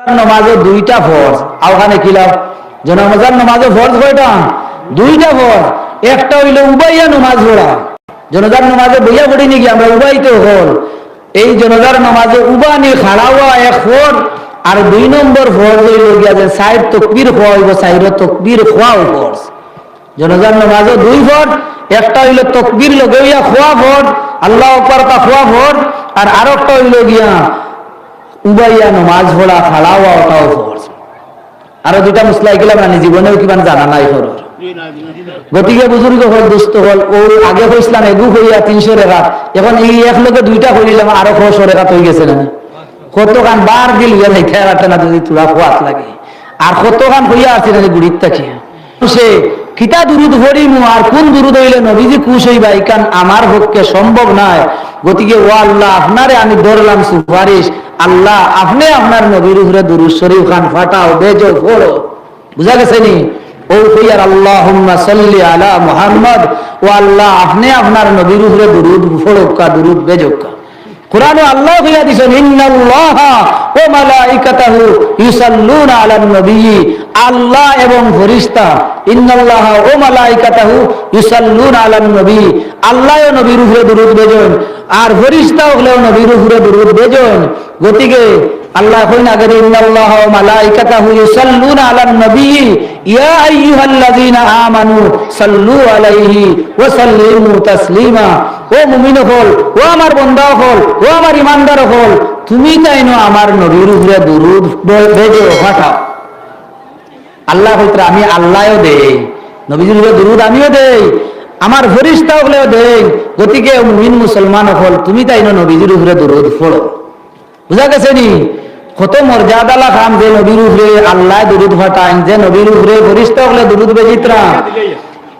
নমাজে দুইটা ফরজ আওখানে কিলাম জনাজার নমাজে ফরজ কয়টা দুইটা ফরজ একটা হইল উবাইয়া নমাজ পড়া জনাজার নমাজে বইয়া পড়ি নাকি আমরা উবাইতে হল এই জনাজার নমাজে উবানি খাড়াওয়া এক ফরজ আর দুই নম্বর ফরজ হইল গিয়া যে সাইড তাকবীর খোয়া হইব সাইড তাকবীর খোয়াও ফরজ জনাজার নমাজে দুই ফরজ একটা হইল তাকবীর লগাইয়া খোয়া ফরজ আল্লাহু আকবার তা খোয়া ফরজ আর আরেকটা হইল গিয়া উবাইয়া নমাজ পড়া খাড়াওয়া ওটাও ফরজ আরো দুইটা মুসলাই গেলাম না জীবনেও কিমান জানা নাই ফরজ গতিকে বুজুর্গ হল দুস্থ হল ও আগে হইছিলাম এগু হইয়া 300 রেখাত এখন এই এক লোকে দুইটা হইলাম আরো 600 রেখাত হয়ে গেছে না কতখান বার দিল গেল খেয়ারাতে না যদি তোরা খোয়াত লাগে আর কতখান হইয়া আছে না গুড়ির থাকে সে কিতা দুরুদ ভরিমু আর কোন দুরুদ হইলে নবীজি খুশ হইবা ইকান আমার পক্ষে সম্ভব নয় গতিকে ও আল্লাহ আপনারে আমি ধরলাম সুপারিশ আল্লাহ আপনি আপনার নবীর উপরে দুরূদ শরীফ খান ফাটাও বেজো পড়ো বুঝা গেছে নি ও কইয়ার আল্লাহুম্মা সাল্লি আলা মুহাম্মদ ও আল্লাহ আপনি আপনার নবীর উপরে দুরূদ পড়োকা দুরূদ বেজোকা কুরআনে আল্লাহ কইয়া দিছেন ইন্নাল্লাহা ওয়া মালাইকাতাহু ইউসাল্লুনা আলান নবী আল্লাহ এবং ফেরেশতা ইন্নাল্লাহা ওয়া মালাইকাতাহু ইউসাল্লুনা আলান নবী আল্লাহ ও নবীর উপরে দুরূদ বেজন আর ফেরেশতা হলেও নবীর উপরে দুরূদ বেজন গতিকে আল্লাহ কইন আগে ইন্নাল্লাহা ওয়া মালাইকাতাহু ইউসাল্লুনা আলান নবী ইয়া আইয়ুহাল্লাযীনা আমানু সাল্লু আলাইহি ওয়া সাল্লিমু তাসলিমা ও মুমিন হল ও আমার বান্দা হল ও আমার ঈমানদার হল তুমি তাইনো আমার নবীর উপরে দুরূদ বেজো পাঠাও আল্লাহ কইতরা আমি আল্লাহও দেই নবীর উপরে দুরূদ আমিও দেই আমার ফেরেশতা হলেও দেই গতিকে মুমিন মুসলমান হল তুমি তাইনো নবীর উপরে দুরূদ পড়ো বুঝা গেছে নি কত মর্যাদালা খাম যে নবীর উপরে আল্লাহ দুরূদ পাঠান যে নবীর উপরে ফেরেশতা হলে দুরূদ বেজিতরা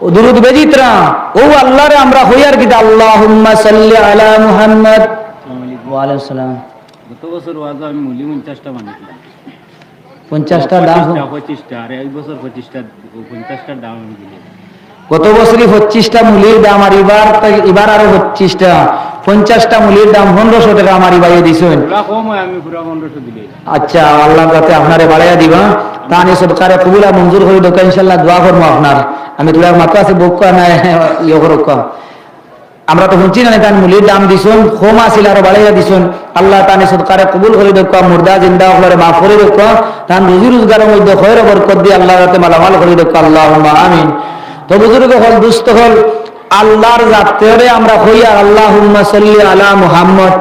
ও দুরূদ বেজিতরা ও আল্লাহরে আমরা হইয়ার কি আল্লাহুম্মা সাল্লি আলা মুহাম্মদ ওয়া আলাইহিস সালাম গত বছর ওয়াজ আমি মুলি 50টা বানাইছিলাম 50টা দাম 25টা আর এই বছর 50টা দাম আমি দিলাম গত বছরই 25টা মুলির দাম আর এবার আরো 25টা 50টা মুলির দাম 1500 টাকা আমারই বাইয়ে দিছেন পুরা কম হয় আমি পুরা 1500 দিলাই আচ্ছা আল্লাহ যাতে আপনারে বাড়াইয়া দিবা তানি সরকারে কবুলা মঞ্জুর করে দোকা ইনশাআল্লাহ দোয়া করব আপনার আমি তোলার মাথা আছে বক্কা না ইয়ে করকা আমরা তো শুনছি না তান মুলির দাম দিছুন কম আছিল আর বাড়াইয়া দিছুন আল্লাহ তানি সরকারে কবুল করে দোকা মুর্দা জিন্দা হলরে মাফ করে দোকা তান রুজি রোজগারের মধ্যে খয়র বরকত দিয়ে আল্লাহ যাতে মালামাল করে দোকা আল্লাহুম্মা আমিন তো বুজুর্গ হল দুস্থ হল আল্লাহর জাতেরে আমরা হইয়া আল্লাহুম্মা সাল্লি আলা মুহাম্মদ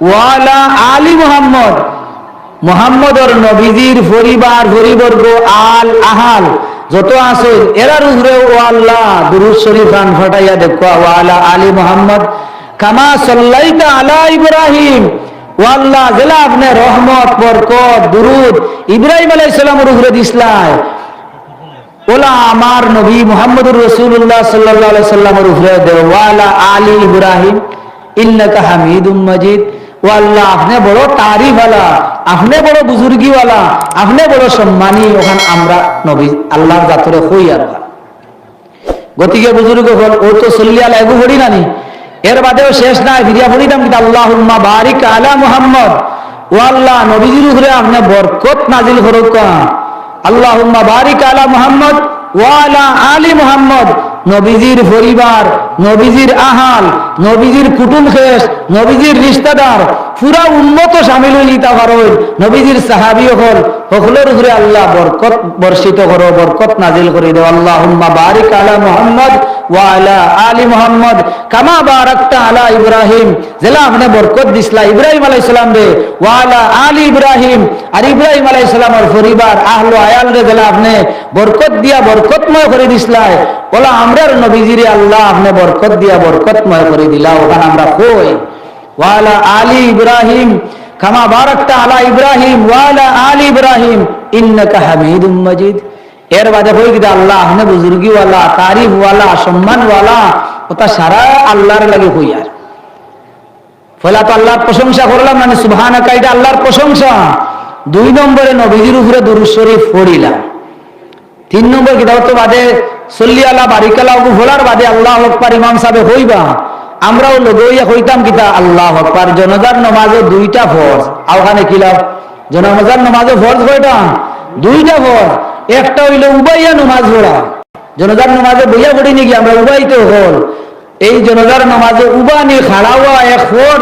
ওয়া আলা আলি মুহাম্মদ মুহাম্মদর নবীজির পরিবার পরিবর্গ আল আহাল যত আছে এরার উপরে ও আল্লাহ দুরূদ শরীফ খান ফাটাইয়া দেখো ওয়া আলা আলি মুহাম্মদ কামা সাল্লাইতা আলা ইব্রাহিম ও আল্লাহ জেলা আপনি রহমত বরকত দুরূদ ইব্রাহিম আলাইহিস সালামের উপরে দিছলাই ওলা আমার নবী মুহাম্মদুর রাসূলুল্লাহ সাল্লাল্লাহু আলাইহি সাল্লামের উপরে দেও ওয়া আলা আলি ইব্রাহিম ইন্নাকা হামিদুম মাজিদ ও আল্লাহ আপনি বড় তারিফ ওয়ালা আপনি বড় বুজুর্গি ওয়ালা আপনি বড় সম্মানী ওখান আমরা নবী আল্লাহর জাতরে হই আর গতিকে বুজুর্গ হল ও তো সাল্লি আলা এগু পড়ি নানি এর বাদেও শেষ নাই ফিরিয়া পড়িতাম কি আল্লাহুম্মা বারিক আলা মুহাম্মদ ও আল্লাহ নবীজির উপরে আপনি বরকত নাজিল করুক আল্লাহুম্মা বারিক আলা মুহাম্মদ ওয়া আলা আলি মুহাম্মদ নবীজির পরিবার নবীজির আহাল নবীজির কুটুম খেস নবীজির রিশতেদার পুরা উম্মত শামিল হইতা পারোই নবীজির সাহাবী হল সকলের উপরে আল্লাহ বরকত বর্ষিত করো বরকত নাজিল করে দাও আল্লাহুম্মা বারিক আলা মুহাম্মদ ওয়া আলা আলি মুহাম্মদ কামা বারাকতা আলা ইব্রাহিম জেলা আপনি বরকত দিছলা ইব্রাহিম আলাইহিস সালাম রে ওয়া আলা আলি ইব্রাহিম আর ইব্রাহিম আলাইহিস সালামের পরিবার আহলে আয়াল রে জেলা আপনি বরকত দিয়া বরকতময় করে দিছলা ওলা আমরার নবীজিরে আল্লাহ আপনি বরকত দিয়া বরকতময় করে দিলা ওখানে আমরা কই ওয়া আলা আলি ইব্রাহিম কামা বারাকতা আলা ইব্রাহিম ওয়া আলা আলি ইব্রাহিম ইন্নাকা হামিদুম মাজিদ এর বাদে কই কি আল্লাহ আপনি বুজুর্গি ওয়ালা তারিফ ওয়ালা সম্মান ওয়ালা ওটা সারা আল্লাহর লাগে কই আর ফলা তো আল্লাহর প্রশংসা করলাম মানে সুবহানাকা এটা আল্লাহর প্রশংসা দুই নম্বরে নবীজির উপরে দুরূদ শরীফ পড়িলাম তিন নম্বর কিতাব তো বাদে সাল্লি আলা বারিকালা ওগু ভোলার বাদে আল্লাহু আকবার ইমাম সাহেব হইবা আমরাও লগইয়া হইতাম কিতা আল্লাহু আকবার জনাজার নামাজে দুইটা ফরজ আওখানে কিলাম জনাজার নামাজে ফরজ কয়টা? দুইটা ফরজ। একটা হইল উবাইয়া নামাজ পড়া। জনাজার নামাজে বইয়া পড়ি নাকি আমরা, উবাইতে হল। এই জনাজার নামাজে উবানি খাড়া হওয়া এক ফরজ,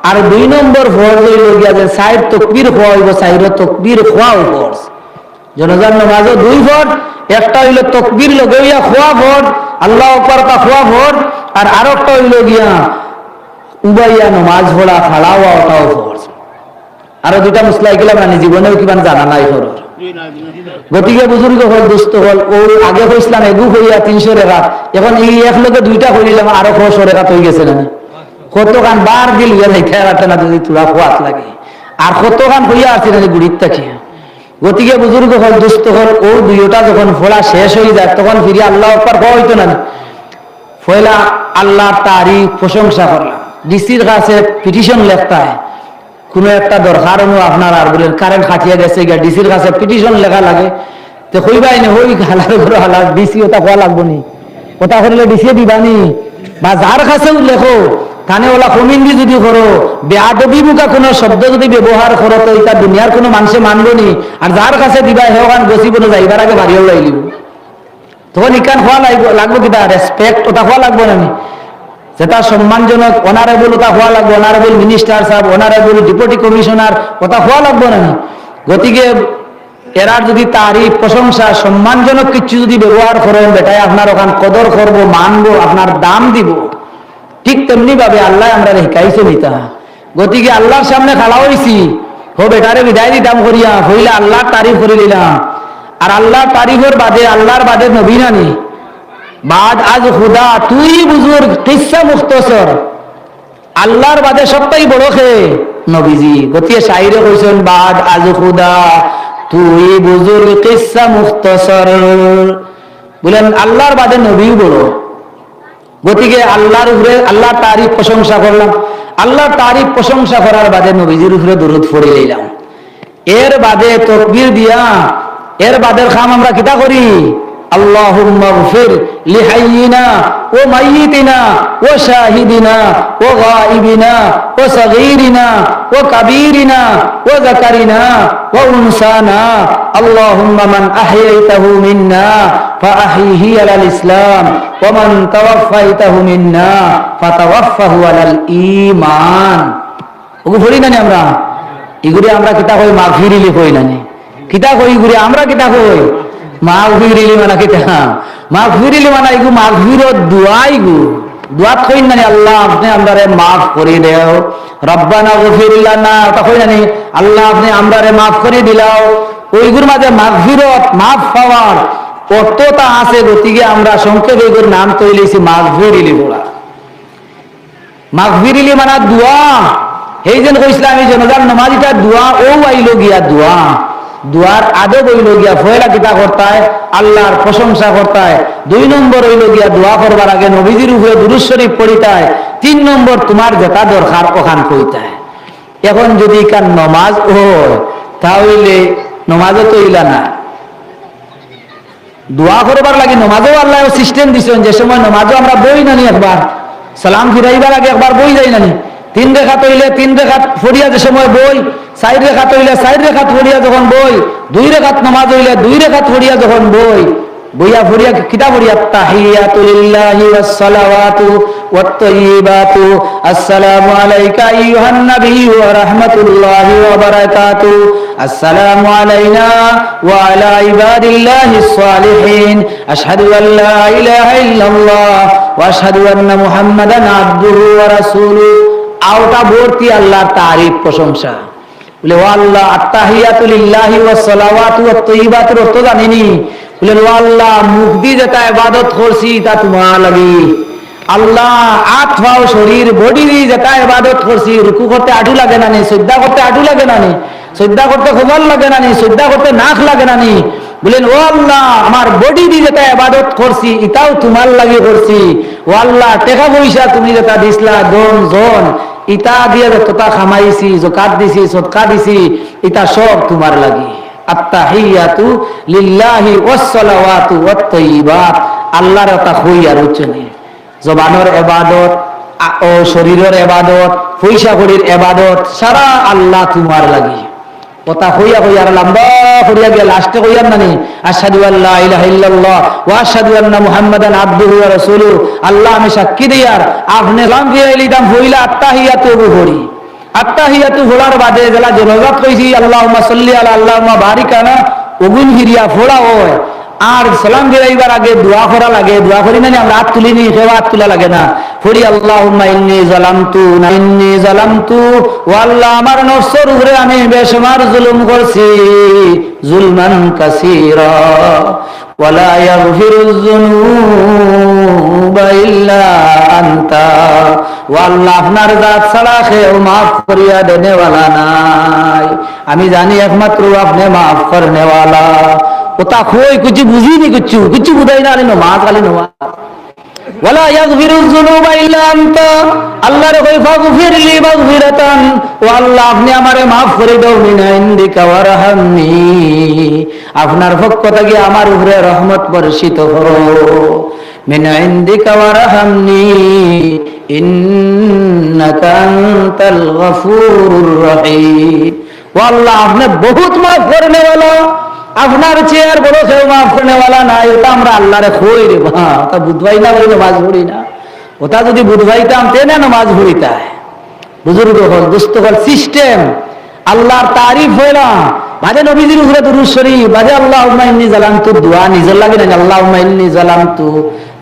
আর 2 নম্বর ফরজ হইল গিয়া যে সাইড তকবীর খোয়া হইব, সাইড তকবীর খোয়াও ফরজ। জনাজার নামাজে 2 ফরজ, একটা হইল তকবীর লগইয়া খোয়া ফরজ, আল্লাহু আকবার তা খোয়া ফরজ, আর আরেকটা হইল গিয়া উবাইয়া নামাজ পড়া খাড়া হওয়া ওটাও ফরজ। আরো 2টা মুসলা গেলাম না, জীবনেও কিমান জানা নাই ফরজ। গতিকে বুজুর্গ হল, দুস্থ হল, ও আগে হইছিলাম এগু হইয়া 300 রেখাত, এখন এই এক লোকে 2টা হইলাম, আরো 100 রেখাত হয়ে গেছে না। কতখান বার দিল গেলে খেয়াতে না যদি তোরা খোয়াত লাগে, আর কতখান হইয়া আছে না গুড়ির থাকিয়া। গতিকে বুজুর্গ হল, দুস্থ হল, ও 2টা যখন ফোড়া শেষ হয়ে যায় তখন ফিরে আল্লাহ আকবার হওয়া হইতো না। ফয়লা আল্লাহর তারিফ প্রশংসা করলাম, ডিসির কাছে পিটিশন লেখতা হয়, কোনো একটা দরকার আপনার আর বলেন কারেন্ট খাটিয়া গেছে গিয়া ডিসির কাছে পিটিশন লেখা লাগে, তো হইবাই না, হই হালার উপর হালার, ডিসি ওটা হওয়া লাগবো নি, ওটা করলে ডিসি দিবানি, বা যার কাছেও লেখো কানে ওলা কমিন্দি যদি করো, বেআদবি মুখা কোনো শব্দ যদি ব্যবহার করো, তো এটা দুনিয়ার কোনো মানুষে মানবো নি। আর যার কাছে দিবা হেওয়ান গছিব না, যাইবার আগে বাড়িও লাইলিব, তখন ইকান হওয়া লাগবো কিনা রেসপেক্ট, ওটা হওয়া লাগবো না। যেটা সম্মানজনক অনারেবল, ওটা হওয়া লাগবে, অনারেবল মিনিস্টার সাহেব, অনারেবল ডেপুটি কমিশনার, ওটা হওয়া লাগবে না। গতিকে এরার যদি তারিফ প্রশংসা সম্মানজনক কিছু যদি ব্যবহার করেন, বেটায় আপনার ওখান কদর করবো, মানবো, আপনার দাম দিব। ঠিক তেমনি ভাবে আল্লাহ আমরা শিখাইছে নিতা। গতিকে আল্লাহর সামনে খাড়া হয়েছি, হো বেটারে বিদায় দিতাম করিয়া হইলে আল্লাহর তারিফ করে দিলাম। আর আল্লাহর তারিফের বাদে, আল্লাহর বাদে নবী নানি বাদ আজ খুদা তুই বুজুর্গ, কিসা মুখতসর, আল্লাহর বাদে সবটাই বড় খে নবীজি। গতিকে শাইরে কইছেন, বাদ আজ খুদা তুই বুজুর্গ, কিসা মুখতসর, বলেন আল্লাহর বাদে নবীও বড়। গতিকে আল্লাহর উপরে আল্লাহর তারিফ প্রশংসা করলাম, আল্লাহর তারিফ প্রশংসা করার বাদে নবীজির উপরে দরুদ পড়ে লইলাম। এর বাদে তাকবীর দিয়া, এর বাদের খাম আমরা কিতা করি, আল্লাহুম্মা গফির লিহাইয়িনা ওয়া মাইয়িতিনা ওয়া শাহিদিনা ওয়া গায়িবিনা ওয়া সাগীরিনা ওয়া কাবীরিনা ওয়া যাকারিনা ওয়া উনসানা, আল্লাহুম্মা মান আহইয়াইতাহু মিন্না ফাআহইহি আলাল ইসলাম ওয়া মান তাওয়াফফাইতাহু মিন্না ফাতাওয়াফফাহু আলাল ঈমান। ওগো পড়ি না আমরা, এগুলি আমরা কিতা কই, মাগফিরিলি কই না, কিতা কই গুলি আমরা, কিতা কই মাগফিরিলি, মানে কিতা মাগফিরিলি, মানে এগু মাগফিরত দুআই গু, দুআত কই না, আল্লাহ আপনি আমরারে মাফ করে দেও, রব্বানা গফির লানা, তা কই না আল্লাহ আপনি আমরারে মাফ করে দিলাও। ওইগুর মাঝে মাগফিরত, মাফ পাওয়ার অর্থটা আছে। গতিকে আমরা সংক্ষেপে এগুর নাম তৈরিছি মাগফিরিলি বলা। মাগফিরিলি মানে দোয়া। এই যে কইছিলাম এই জনজার নামাজিটা দোয়া, ও আইলো গিয়া দোয়া, দোয়ার আদব হইল গিয়া ফয়লা কিতা করতায়, আল্লাহর প্রশংসা করতায়। 2 নম্বর হইল গিয়া দোয়া করবার আগে নবীজির উপরে দুরূদ শরীফ পড়িতায়। 3 নম্বর তোমার যেটা দরকার ওখান কইতায়। এখন যদি কার নমাজ হয় তাহলে নমাজও তো ইলা না, দোয়া করবার লাগে নমাজও আল্লাহ সিস্টেম দিছেন। যে সময় নমাজও আমরা বই নানি, একবার সালাম ফিরাইবার আগে একবার বই যাই নানি, 3 রেখাত হইলে 3 রেখাত ফরিয়া যে সময় বই, 4 রেখাত হইলে 4 রেখাত ফরিয়া যখন বই, 2 রেখাত নামাজ হইলে 2 রেখাত ফরিয়া যখন বই, বইয়া ফরিয়া কিতা ফরিয়া, তাহিয়াতু লিল্লাহি ওয়াস সালাওয়াতু ওয়াত তাইয়্যিবাতু, আসসালামু আলাইকা আইয়ুহান নাবিয়্যু ওয়া রাহমাতুল্লাহি ওয়া বারাকাতুহু, আসসালামু আলাইনা ওয়া আলা ইবাদিল্লাহিস সালিহিন, আশহাদু আল লা ইলাহা ইল্লাল্লাহ ওয়া আশহাদু আন্না মুহাম্মাদান আবদুহু ওয়া রাসূলুহু। আওটা ভর্তি আল্লাহর তারিফ প্রশংসা। বলে ও আল্লাহ, আত্তাহিয়াতু লিল্লাহি ওয়াস সালাওয়াতু ওয়াত তাইয়্যিবাতুর অর্থ জানিনি। বলে ও আল্লাহ, মুখ দিয়ে যেটা ইবাদত করছি তা তোমার লাগি। আল্লাহ আত্মাও শরীর বডি দিয়ে যেটা ইবাদত করছি, রুকু করতে আডু লাগে না নি, সিজদা করতে আডু লাগে না নি, সিজদা করতে খবর লাগে না নি, সিজদা করতে নাক লাগে না নি। বলেন ও আল্লাহ, আমার বডি দিয়ে যেটা ইবাদত করছি এটাও তোমার লাগি করছি। ও আল্লাহ, টাকা পয়সা তুমি যেটা দিছলা, দন জন ইটা দিয়ে যতটা খামাইছি, যাকাত দিছি, সদকা দিছি, এটা সব তোমার লাগি। আত্তাহিয়াতু লিল্লাহি ওয়াস সালাওয়াতু ওয়াত তাইয়্যিবাত। আল্লাহর কথা কই আর উচ্চনে, জবানের ইবাদত ও শরীরের ইবাদত, পয়সা কড়ির ইবাদত সারা আল্লাহ তোমার লাগি। কথা হইয়া হইয়া আর লম্বা করিয়া গিয়া লাস্টে কইয়ার নানি আশহাদু আল্লা ইলাহা ইল্লাল্লাহ ওয়া আশহাদু আন্না মুহাম্মাদান আবদুহু ওয়া রাসূলুহু, আল্লাহ আমি সাক্ষী দিয়ার আপনি সালাম ফিরাইলি দাম হইলা আত্তাহিয়াতু পড়ি। আত্তাহিয়াতু পড়ার বাদে যেলা জনজাত কইছি আল্লাহুম্মা সাল্লি আলা আল্লাহুম্মা বারিক আলা ওগুন ফিরিয়া ফোড়া হয়। আর সালাম ফিরাইবার আগে দোয়া করা লাগে, দোয়া করি না আমরা হাত তুলিনি, কেউ হাত তোলা লাগে না। ফরি আল্লাহুম্মা ইন্নী জালামতু ও আল্লাহ আমার নফসের উপরে আমি বেশুমার জুলুম করছি, জুলমান কাসীরা ওয়ালা ইয়াগফিরুয যুনুবা ইল্লা আনতা, ও আল্লাহ আপনার জাত ছাড়া কেউ মাফ করিয়া দেনেওয়ালা নাই, আমি জানি একমাত্র আপনি মাফ করনেওয়ালা। ওটা কই কিছু বুঝিনি, কিছু বুঝাই না, নমাজ খালি নমাজ। ওয়ালা ইয়াগফিরুয যুনুবা ইল্লা আনতা, আল্লাহর কই ফাগফিরলি মাগফিরাতান, ও আল্লাহ আপনি আমারে maaf করে দাও, মিন ইনদিকা ওয়ারহামনি, আপনার পক্ষ থেকে আমার উপরে রহমত বর্ষিত করো, মিন ইনদিকা ওয়ারহামনি ইন্নাকা আনতাল গফুরুর রহিম। ও আল্লাহ আপনি বহুত maaf করনে वाला, আপনার চেয়ার বড় কেউ মাফ করেওয়ালা নাই। ওটা আমরা আল্লাহরে কই রে বা, ওটা বুধবাই না বলে নামাজ পড়ি না। ওটা যদি বুধবাইতাম তে না নামাজ পড়িতায়। বুজুর্গ হল, দুস্থ হল, সিস্টেম আল্লাহর তারিফ হইলা বাজে নবীজির উপরে দুরূদ শরীফ, বাজে আল্লাহুম্মা ইন্নী জালামতু দোয়া নিজের লাগে না, আল্লাহুম্মা ইন্নী জালামতু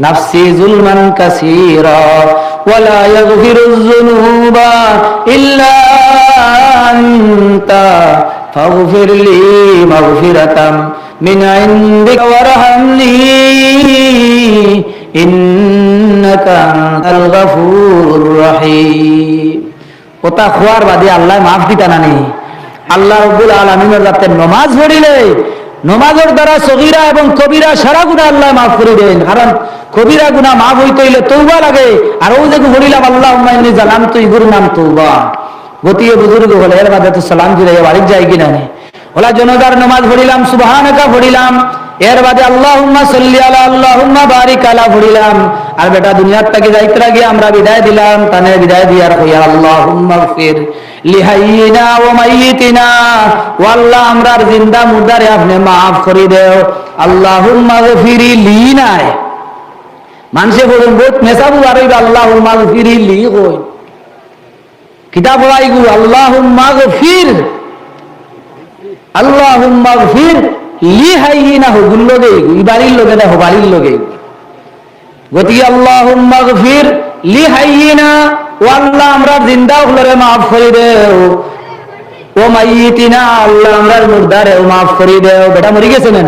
নাফসি যুলমান কাসীরা ওয়ালা ইয়াগফিরুয যুনুবা ইল্লা আনতা ফাগফিরলি মাগফিরাতাম মিন ইনদিকা ওয়ারহামনি ইন্নাকা আনতাল গফুরুর রহিম। ওটা খোয়ার বাদে আল্লাহ মাফ দিতা নানি। আল্লাহ রাব্বুল আলামিনের রাতে নামাজ পড়িলে নামাজের দ্বারা সগীরা এবং কবিরা সারা গুনাহ আল্লাহ মাফ করে দেন। কারণ কবিরা গুনাহ মাফ হইতে হইলে তওবা লাগে, আর ও যে বলিলাম আল্লাহুম্মা ইন্নী জালামতু ইগুর নাম তওবা। গতিয়ে বুজুর্গ হলে এর বাদে তো সালাম ফিরাইয়া বাড়ি যাই কিনা নে, ওলা জনদার নামাজ পড়িলাম, সুবহানাকা পড়িলাম, এর বাদে আল্লাহুম্মা সাল্লি আলা আল্লাহুম্মা বারিক আলা পড়িলাম। আর বেটা দুনিয়ার থেকে যাইতে গিয়ে আমরা বিদায় দিলাম, তানে বিদায় দিয়ার কইয়া আল্লাহুম্মা গফির লিহাইয়িনা ওয়া মাইয়িতিনা, ও আল্লাহ আমরার জিন্দা মুর্দারে আপনি maaf করে দেও। আল্লাহুম্মা গফিরি লিনায় মানুষে বলুন বহুত মেসাবু আর আল্লাহুম্মা গফিরি লি কই কিতাব আইগু আল্লাহুম্মা গফির, আল্লাহুম্মা গফির লিহাইয়িনা হুগুল লগে ইবারির লগে না হবারির লগে। গতিকে আল্লাহুম্মা গফির লিহাইয়িনা, ও আল্লাহ আমরা জিন্দা হলরে maaf করে দেও, ও মাইয়িতিনা আল্লাহ আমরার মুর্দারে maaf করে দেও। বেটা মরি গেছে না,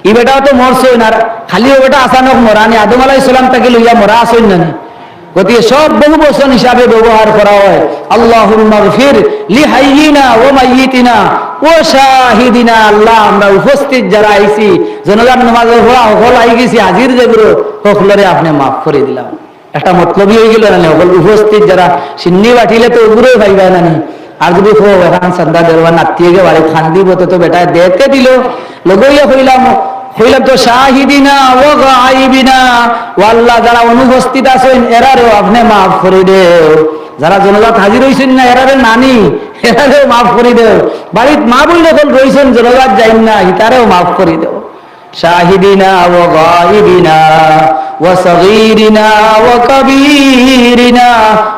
ই বেটাও তো মরছই না, খালি ও বেটা আসানক মরানি আদম আলাইহিস সালাম তাকে লইয়া মরা আসই না। গতিকে সব বহু বচন হিসাবে ব্যবহার করা হয়। আল্লাহুম্মা গফির লিহাইয়িনা ওয়া মাইয়িতিনা ওয়া শাহিদিনা, আল্লাহ আমরা উপস্থিত যারা আইছি জনগণ নামাজের পড়া হল আই গেছি হাজির যেগুলো সকলরে আপনি maaf করে দিলাম। একটা মতলবই হয়ে গেল না, সকল উপস্থিত যারা সিন্নি বাটিলে তো ওগুলোই ভাইবা না। আর যদি খো এখন সন্ধ্যা দেওয়া নাতিয়ে বাড়ি খান দিব তো বেটা দেখতে দিল লগইয়া হইলাম তো শাহিদিনা ওয়া গায়বিনা, ও আল্লাহ যারা অনুপস্থিত আছেন এরারেও আপনি maaf করে দেও। যারা জনজাত হাজির হইছেন না এরারে নানি এরারেও maaf করে দেও। বাড়িত মা বললে কোন রইছেন জনজাত যাইন না ইতারেও maaf করে দেও। শাহিদিনা ওয়া গায়বিনা ওয়া সগীরিনা ওয়া কবীরিনা,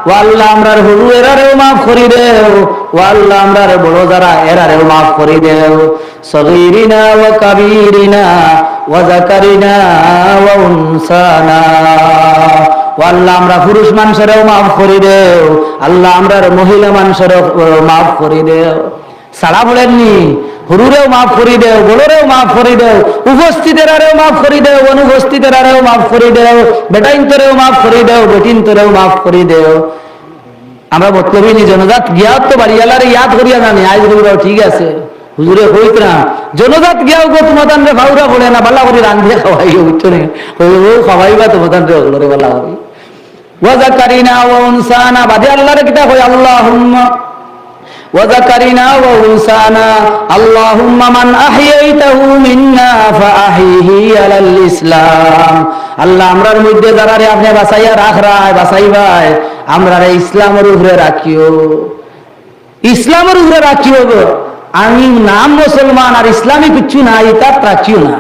ও আল্লাহ আমরার হলু এরারেও maaf করে দেও, ও আল্লাহ আমরার বড় যারা এরারেও maaf করে দেও। সগীরিনা ওয়া কবীরিনা ওয়া যাকারিনা ওয়া উনসানা, ও আল্লাহ আমরা পুরুষ মানুষেরও maaf করে দেও, আল্লাহ আমরার মহিলা মানুষেরও maaf করে দেও। সাড়া বলেননি হুরুরেও maaf করে দেও, বড়রেও maaf করে দেও, উপস্থিতেরারেও maaf করে দেও, অনুপস্থিতেরারেও maaf করে দেও, বেটাইন্তরেও maaf করে দেও, বেটিন্তরেও maaf করে দেও। আমরা বর্তমানে নি জনজাত গিয়াও তো বাড়িওয়ালারে ইয়াদ করিয়া জানি আজ বলবো ঠিক আছে হুজুরে কইত না জনজাত গিয়াও গো তোমাদান রে ভাউরা বলে না বালা করে রান্ধিয়া খাওয়াই হইতো না, ও খাওয়াইবা তোমাদান রে ওগুলোরে বালা করি। ওয়া যাকারিনা ওয়া উনসানা, বাদে আল্লাহরে কিতা কই আল্লাহুম্মা ওয়া যাকারিনা ওয়া উনসানা আল্লাহুম্মা মান আহইয়াইতাহু মিন্না ফাআহিহি আলাল ইসলাম, আল্লাহ আমরার মধ্যে যারারে আপনি বাঁচাইয়া রাখরায় বাঁচাইবাই আমরারে ইসলামের উপরে রাখিও, ইসলামের উপরে রাখিও গো। আমি নাম মুসলমান আর ইসলামী কিচ্ছু নাই, এটা রাখিও না।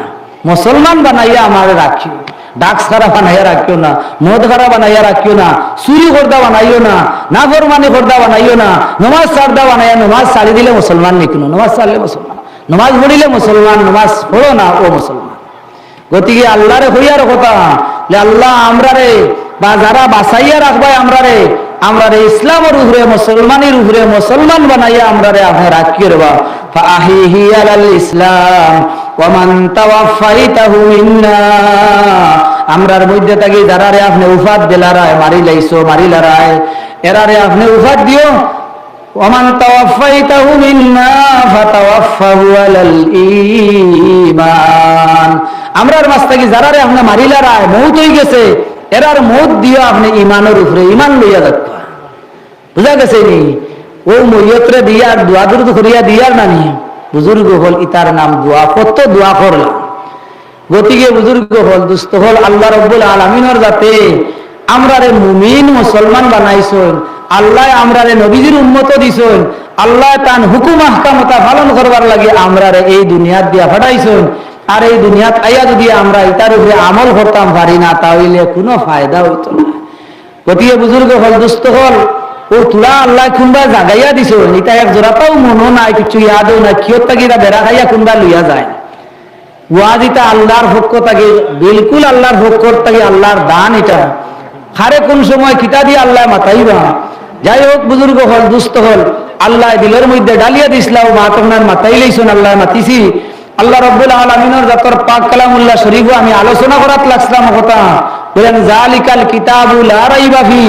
মুসলমান বানাইয়া আমার রাখিও, ডাক্স খারা বানাইয়া রাখিও না, মদ খারা বানাইয়া রাখিও না, চুরি করদা বানাইও না, নাফরমানি করদা বানাইও না, নমাজ ছাড়দা বানাইয়া, নমাজ ছাড়ি দিলে মুসলমান নিকুনো, নমাজ ছাড়লে মুসলমান, নমাজ পড়িলে মুসলমান, নমাজ পড়ো না ও মুসলমান। গতিকে আল্লাহরে হইয়ার কথা যে আল্লাহ আমরারে বা যারা বাঁচাইয়া রাখবাই আমরারে ইসলামের উপরে, মুসলমানের উপরে, মুসলমান বানাইয়া আমরারে আপনি রাখিয়ে রবা। ফাহিহি আলাল ইসলাম ওয়া মান তাওয়াফাইতাহু মিন্না, আমরার মধ্যে থাকি যারারে আপনি উফাত দিলারায়, মারি লাইছো, মারি লারায়, এরারে আপনি উফাত দিও। ওমান তাওয়াফাইতাহু মিন্না ফাতাওয়াফাহু আলাল ঈমান, আমরার মাঝ থেকে যারারে আপনি মারিলারায়, মউত হয়ে গেছে, এরার মউত দিও আপনি ঈমানের উপরে, ঈমান লইয়া রাখবা। বুঝা গেছে নি? ও মইয়তরে দিয়া দোয়া দুরুদ করিয়া দিয়ার নানি বুজুর্গ হল, ইতার নাম দোয়া, কত দোয়া করলাম। গতিকে বুজুর্গ হল, দুস্থ হল, আল্লাহ রাব্বুল আলামিনের যাতে আমরারে মুমিন মুসলমান বানাইছেন, আল্লাহ আমরারে নবীজির উম্মত দিছেন, আল্লাহ তান হুকুম আহকামতা পালন করবার লাগে আমরারে এই দুনিয়াত দিয়া ফাটাইছেন। আর এই দুনিয়াত আইয়া যদি আমরা এটার উপরে আমল করতাম পারি না, তাহলে কোনো ফায়দা হইতো না। গতিকে বুজুর্গ হল, দুস্থ হল, ও তুলা আল্লাহ কোনবা জাগাইয়া দিছ, এটা এক জোড়াটাও মনো নাই, কিছু ইয়াদও নাই, কিয়র তাকে এটা বেড়া খাইয়া কোনবা লইয়া যায়। ওয়াজ এটা আল্লাহর পক্ষ থাকে, বিলকুল আল্লাহর পক্ষ থাকে, আল্লাহর দান। এটা খারে কোন সময় কিতা দিয়ে আল্লাহ মাথাইবা। যাই হোক বুজুর্গ হল, দুস্থ হল, আল্লাহ দিলের মধ্যে ডালিয়া দিছিলাম, মা তখন মাথাই লইছেন, আল্লাহ মাতিছি। আল্লাহ রাব্বুল আলামিনের জাতর পাক কালামুল্লাহ শরীফ আমি আলোচনা করাত লাগছিলাম কথা, বলেন জালিকাল কিতাবু লা রাইবা ফি,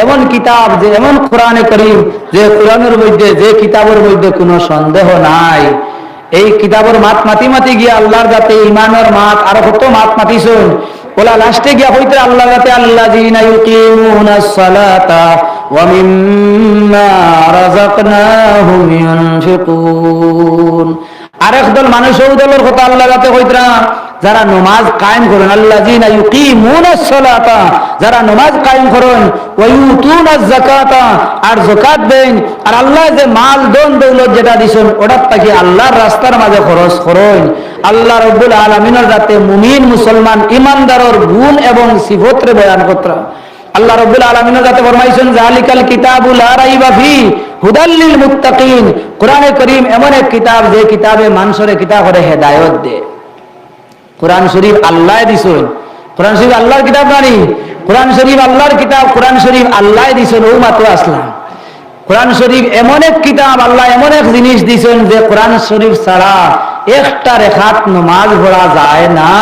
এমন কিতাব যে, এমন কোরআনে কারীম যে কোরআনের মধ্যে, যে কিতাবের মধ্যে কোনো সন্দেহ নাই। এই কিতাবের মাত মাতি মাতি গিয়া আল্লাহর যাতে ঈমানের মাত আরো কত মাত মাতিছেন, ওলা লাস্টে গিয়া হইতে আল্লাহ যাতে আল্লাযিনা ইউকিমুনাস সালাতা ওয়া মিম্মা রাযাকনাহুম ইউনফিকুন। আরেক দল মানুষ, ওই দলের কথা আল্লাহ যাতে হইতরা যারা নমাজ কায়েম করেন, আল্লাযিনা ইউকিমুনাস সালাতা, যারা নমাজ কায়েম করেন, ওয়া ইউতুনাজ যাকাতা, আর যাকাত দেন, আর আল্লাহ যে মাল দন দৌলত যেটা দিছেন ওটার থেকে আল্লাহর রাস্তার মাঝে খরচ করেন। আল্লাহ রাব্বুল আলামিনের যাতে মুমিন মুসলমান ইমানদারের গুণ এবং সিফতরে বয়ান করতরা। আল্লাহ রাব্বুল আলামিনের যাতে ফরমাইছেন জালিকাল কিতাবু লা রাইবা ফি হুদাল লিল মুত্তাকিন, কোরআনে কারীম এমন এক কিতাব যে কিতাবে মানুষের কিতাব করে হেদায়েত দেয়। কোরআন শরীফ আল্লাহ দিছেন, কোরআন শরীফ আল্লাহর কিতাব নানি, কোরআন শরীফ আল্লাহর কিতাব, কোরআন শরীফ আল্লাহ দিছেন। ও মাত্র আসলাম, কোরআন শরীফ এমন এক কিতাব, আল্লাহ এমন এক জিনিস দিছেন যে কোরআন শরীফ ছাড়া একটা রেখাত নমাজ পড়া যায় না।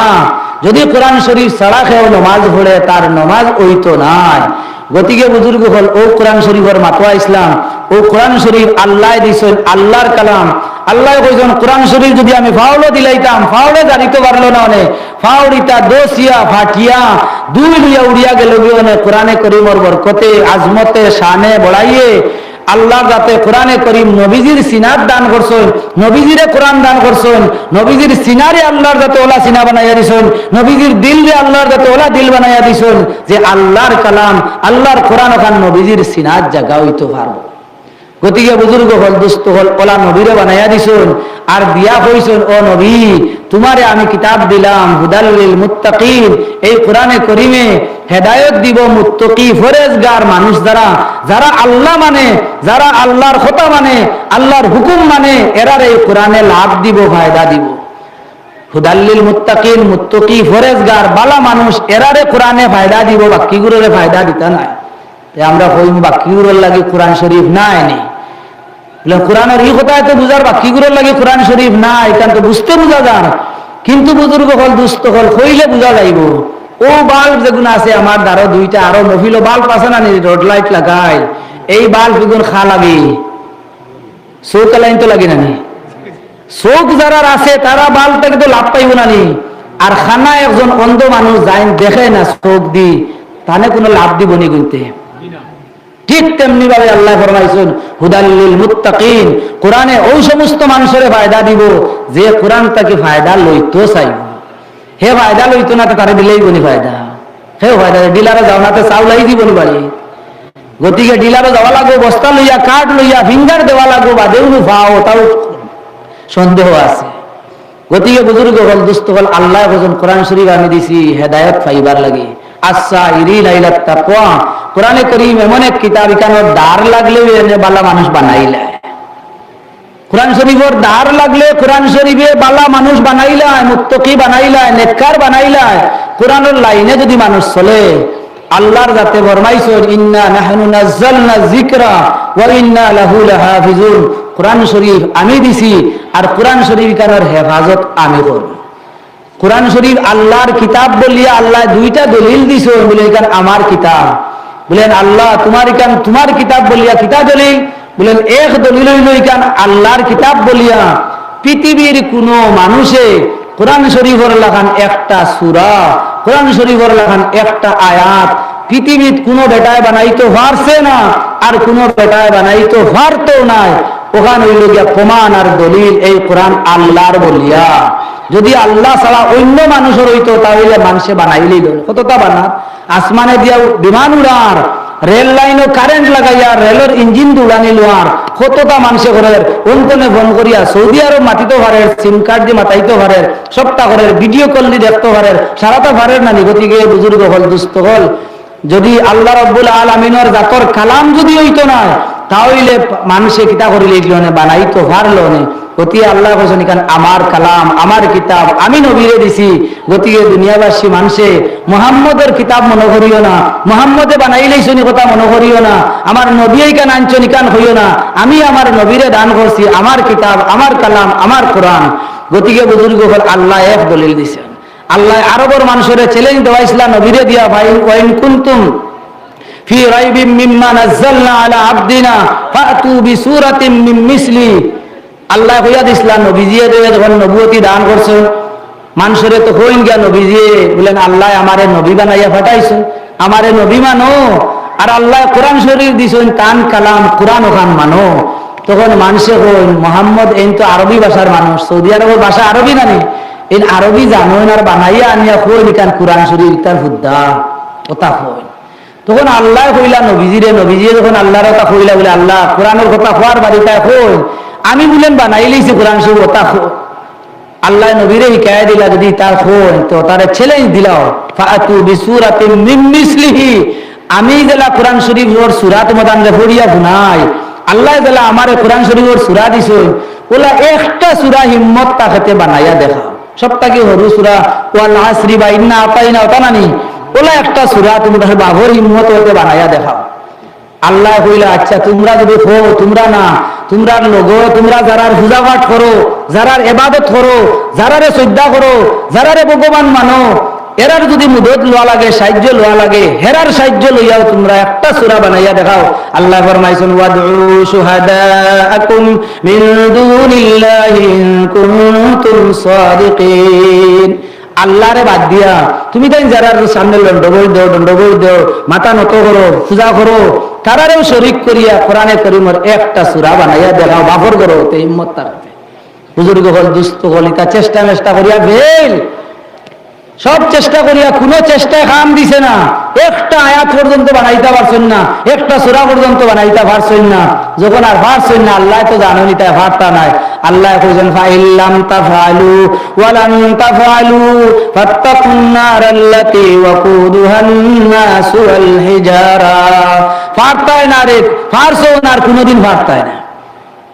যদি কোরআন শরীফ ছাড়া কেউ নমাজ পড়ে, তার নমাজ ওইতো নাই। গতিকে বুজুর্গ হল, ও কোরআন শরীফের মাতোয়া ইসলাম, ও কোরআন শরীফ আল্লাহ দিছেন, আল্লাহর কালাম। আল্লাহ কইছেন কোরআন শরীফ যদি আমি ফাউলে দিলাইতাম, ফাউলে জানিতে পারলো না, অনেক ফাউরিতা দোষিয়া ফাটিয়া দুই লিয়া উড়িয়া গেল গিয়ে কোরআনে করিমর বরকতে আজমতে শানে বড়াইয়ে আল্লাহ যাতে কোরআনে করিম নবীজির সিনার দান করছেন, নবীজিরে কোরআন দান করছেন, নবীজির সিনারে আল্লাহর যাতে ওলা সিনা বানাইয়া দিছেন, নবীজির দিলরে আল্লাহর যাতে ওলা দিল বানাইয়া দিছেন, যে আল্লাহর কালাম আল্লাহর কোরআন ওখান নবীজির সিনার জায়গা হইতে পারবো। গতিকে বুজুর্গ হল, দুস্থ হল, ওলা নবীরে বানাইয়া দিছেন আর দিয়া কইছেন, ও নবী তোমারে আমি কিতাব দিলাম হুদাল লিল মুত্তাকিন, এই কোরআনে করিমে হেদায়েত দিব মুত্তাকি ফরেজগার মানুষ যারা, যারা আল্লাহ মানে, যারা আল্লাহর কথা মানে, আল্লাহর হুকুম মানে, এরার এই কোরআনে লাভ দিব, ফায়দা দিব। হুদাল লিল মুত্তাকিন, মুত্তাকি ফরেজগার বালা মানুষ, এরারে কোরআনে ফায়দা দিব, বাকিগুলোরে ফায়দা দিতা নাই। আমরা কইম বাকিগুলোর লাগি কোরআন শরীফ নাই নি, কোরআনের এই কথা এত বুঝার বাকিগুলোর লাগে কোরআন শরীফ নাই, এখান তো বুঝতে বোঝা যান। কিন্তু বুজুর্গ হল, দুস্থ হল, কইলে বোঝা যাইব। ও বাল্ব যেগুলো আছে আমার দ্বারা দুইটা আরো মফিল বাল্ব আছে না, রোড লাইট লাগাই, এই বাল্ব এগুলো খা লাগে, চোখ লাইন তো লাগে না, চোখ যারা আছে তারা বাল্বটাকে তো লাভ পাইব না নি। আর খানা একজন অন্ধ মানুষ যাই দেখে না চোখ দি, তাহলে কোনো লাভ দিব নি গুনতে। ঠিক তেমনি ভাবে আল্লাহ ফরমাইছেন হুদাল লিল মুত্তাকিন, কোরআনে ওই সমস্ত মানুষের ফায়দা দিব যে কোরআন তাকে ফায়দা লইতো চাইব। হে ফায়দা লইতো না, তারে দিলেই বনি ফায়দা, হে ফায়দা ডিলারে যাও না, চাউলাই দিবনি বাড়ি। গতিকে ডিলারে যাওয়া লাগবো, বস্তা লইয়া, কাঠ লইয়া, ফিঙ্গার দেওয়া লাগবো, বা দেউনু ফাও তাও সন্দেহ আছে। গতিকে বুজুর্গ হল, দুস্থ হল, আল্লাহ ভজন কোরআন শরীফ আমি দিছি হেদায়ত পাইবার লাগে। আচ্ছা ইরি লাইলাত তাকওয়া কোরআনে করিম এমন এক কিতাব, ইকানোর দ্বার লাগলেও এনে বালা মানুষ বানাইলা। কোরআন শরীফের দ্বার লাগলে কোরআন শরীফে বালা মানুষ বানাইলায়, মুত্তাকি বানাইলায়, নেককার বানাইলায়। কোরআনের লাইনে যদি মানুষ চলে, আল্লাহর যাতে ফরমাইছেন ইন্না নাহনু নাযালনা যিকরা ওয়া ইন্না লাহু লাহাফিজুন, কোরআন শরীফ আমি দিছি আর কোরআন শরীফ কানের হেফাজত আমি করব। কোরআন শরীফ আল্লাহর কিতাব বলিয়া আল্লাহ দুইটা দলিল দিছে, বলে এখান আমার কিতাব, বলেন আল্লাহ তোমার কিতাব বলিয়া কিতাব দলিল, বলেন এক দলিল হইল এখান আল্লাহর কিতাব বলিয়া পৃথিবীর কোন মানুষে কোরআন শরীফের লাগান একটা সূরা, কোরআন শরীফের লাগান একটা আয়াত পৃথিবীর কোন বেটায় বানাইতে পারছে না, আর কোন বেটায় বানাইতে পারতো নাই। ওখান হইল গিয়া প্রমাণ আর দলিল এই কোরআন আল্লাহর বলিয়া। যদি আল্লাহ ছাড়া অন্য মানুষের হইতো তাহলে মানুষে বানাইলেই কতটা বানার, আসমানে দিয়া বিমান উড়ার, রেল লাইনও কারেন্ট লাগাইয়া রেলের ইঞ্জিন উড়ানি লোয়ার, কতটা মানুষে ঘরের অন্তনে ফোন করিয়া সৌদি আরব মাতিতে পারে, সিম কার্ড দিয়ে মাতাইতে পারে, সবটা ঘরের ভিডিও কল দিয়ে দেখতে পারে, সারাটা পারের নানি। গতিকে বুজুর্গ হল, দুস্থ হল, যদি আল্লাহ রাব্বুল আলামিনের জাতর কালাম যদি হইতো না তাহলে মানুষে কিতা করিলে বানাইতো পারলো না। গতিকে আল্লাহ বলছেন এখানে আমার কালাম, আমার কিতাব আমি নবীরে দিছি। গতিকে দুনিয়াবাসী মানুষে মুহাম্মদের কিতাব মনে করিও না, মুহাম্মদে বানাইলেই শুনি কথা মনে করিও না, আমার নবী এইখান আনছো নিকান হইও না, আমি আমার নবীরে দান করছি আমার কিতাব, আমার কালাম, আমার কোরআন। গতিকে বুজুর্গ হল আল্লাহ এক দলিল দিছেন। আল্লাহ আরবের মানুষের চ্যালেঞ্জ দেওয়াইছিল নবীরে দিয়া, ভাই ওয়াইন কুনতুম ফি রাইবিম মিম্মা নাযালনা আলা আবদিনা ফাতু বিসূরাতিন মিন মিসলি। আল্লাহ কইয়া দিছিলেন নবীজিয়ে যখন নবুয়তি দান করছে মানুষের তো হইন গিয়া নবীজিয়ে বলেন আল্লাহ আমারে নবী বানাইয়া পাঠাইছে, আমারে নবী মানো। আর আল্লাহ কোরআন শরীফ দিছেন কান কালাম কোরআন ওখান মানো। তখন মানুষে কইন মোহাম্মদ এই তো আরবি ভাষার মানুষ, সৌদি আরবের ভাষা আরবি নানি, এই আরবি জানোই আর বানাইয়া আনিয়া কইন কান কোরআন শরীফ তার হুদ্দা কথা কইন। তখন আল্লাহ কইলা নবীজিরে, নবীজিয়ে যখন আল্লাহর কথা কইলা বলে আল্লাহ কোরআনের কথা হওয়ার বাড়িটায় কই আমি বলেন বানাই লইছি কোরআন শরীফ কথা কই। আল্লাহ নবীরে হিকায়া দিলা যদি তার কই তো তার চ্যালেঞ্জ দিলাও ফাতু বিসূরাতিন মিন মিসলিহি, আমি যেলা কোরআন শরীফের সূরা তোমাদের পড়িয়া শুনাই, আল্লাহ যেলা আমারে কোরআন শরীফের সূরা দিছে ওলা একটা সূরা হিম্মত তাকে বানাইয়া দেখাও। সবটা কি হরু সূরা ওয়াল আসরি বা ইন্না আতাইনা ওটা নানি, ওলা একটা সূরা তুমি তাহলে বাবর হিম্মত হতে বানাইয়া দেখাও। আল্লাহ কইলা আচ্ছা তোমরা যদি হো, তোমরা না তোমরা লোগো, তোমরা যারার পূজা পাঠ করো, যারার ইবাদত করো, যারারে শ্রদ্ধা করো, যারারে ভগবান মানো, এরার যদি মুদত লওয়া লাগে, সাহায্য লওয়া লাগে, হেরার সাহায্য লইয়াও তোমরা একটা সূরা বানাইয়া দেখাও। আল্লাহ ফরমাইছেন ওয়াদউ শুহাদাআকুম মিন দুনিল্লাহি ইন কুনতুম সাদিকিন। আল্লাহরে বাদ দিয়া তুমি তাই যারা সামনে দণ্ডবোধ দেও, মাথা নত করো, পূজা করো, তারারেও শরীক করিয়া কোরআনে করিমের একটা সূরা বানাইয়া দেখাও, বাফর করো তে হিম্মত তারাতে। বুজুর্গ হল, দুস্থ হল, তা চেষ্টা করিয়া ফেল, সব চেষ্টা করিয়া কোনো চেষ্টায় কাম দিছে না, একটা আয়াত পর্যন্ত বানাইতে পারছেন না, একটা সূরা পর্যন্ত বানাইতে পারছেন না। যখন আর পারছেন না আল্লাহ তো জানেন তাই পারতা নাই। আল্লাহ কইছেন ফাইল্লাম তাফআলু ওয়া লান তাফআলু ফাত্তাকুন নারাল্লাতী ওয়াকুদুহান নাসু ওয়াল হিজারা। পারতাই না রে, পারছো না আর কোনোদিন পারতাই না,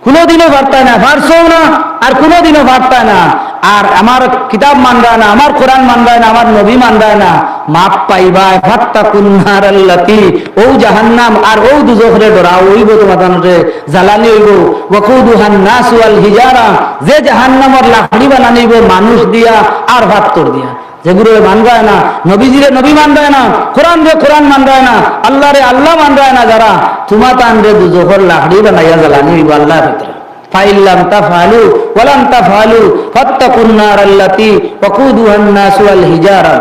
কোনোদিনও পারতাই না, পারছো না আর কোনোদিনও পারতাই না। আর আমার কিতাব মানবায় না, আমার কোরআন মানবায় না, আমার নবী মানবায় না, মাপ পাইবাই ফাত্তাকুন নারাল্লাতী, ও জাহান্নাম আর ও দুজখরে ডরা হইব, তোমাদের জ্বালানি হইব, ওয়াকুদুহান নাসু ওয়াল হিজারা, যে জাহান্নামের লাকড়ি বানানিব মানুষ দিয়া আর পাথর দিয়া। যেগুলো মানবায় না, নবীজিরে নবী মানবায় না, কোরআন রে কোরআন মানবায় না, আল্লাহ রে আল্লাহ মানবায় না, যারা তোমার তান রে দুজখর লাকড়ি বানাইয়া জ্বালানি হইব আল্লাহর ভিতরে। ফাইল্লাম তাফআলু ওয়া লান তাফআলু ফাত্তাকুন নারাল্লাতী ওয়াকুদুহান নাসু ওয়াল হিজারা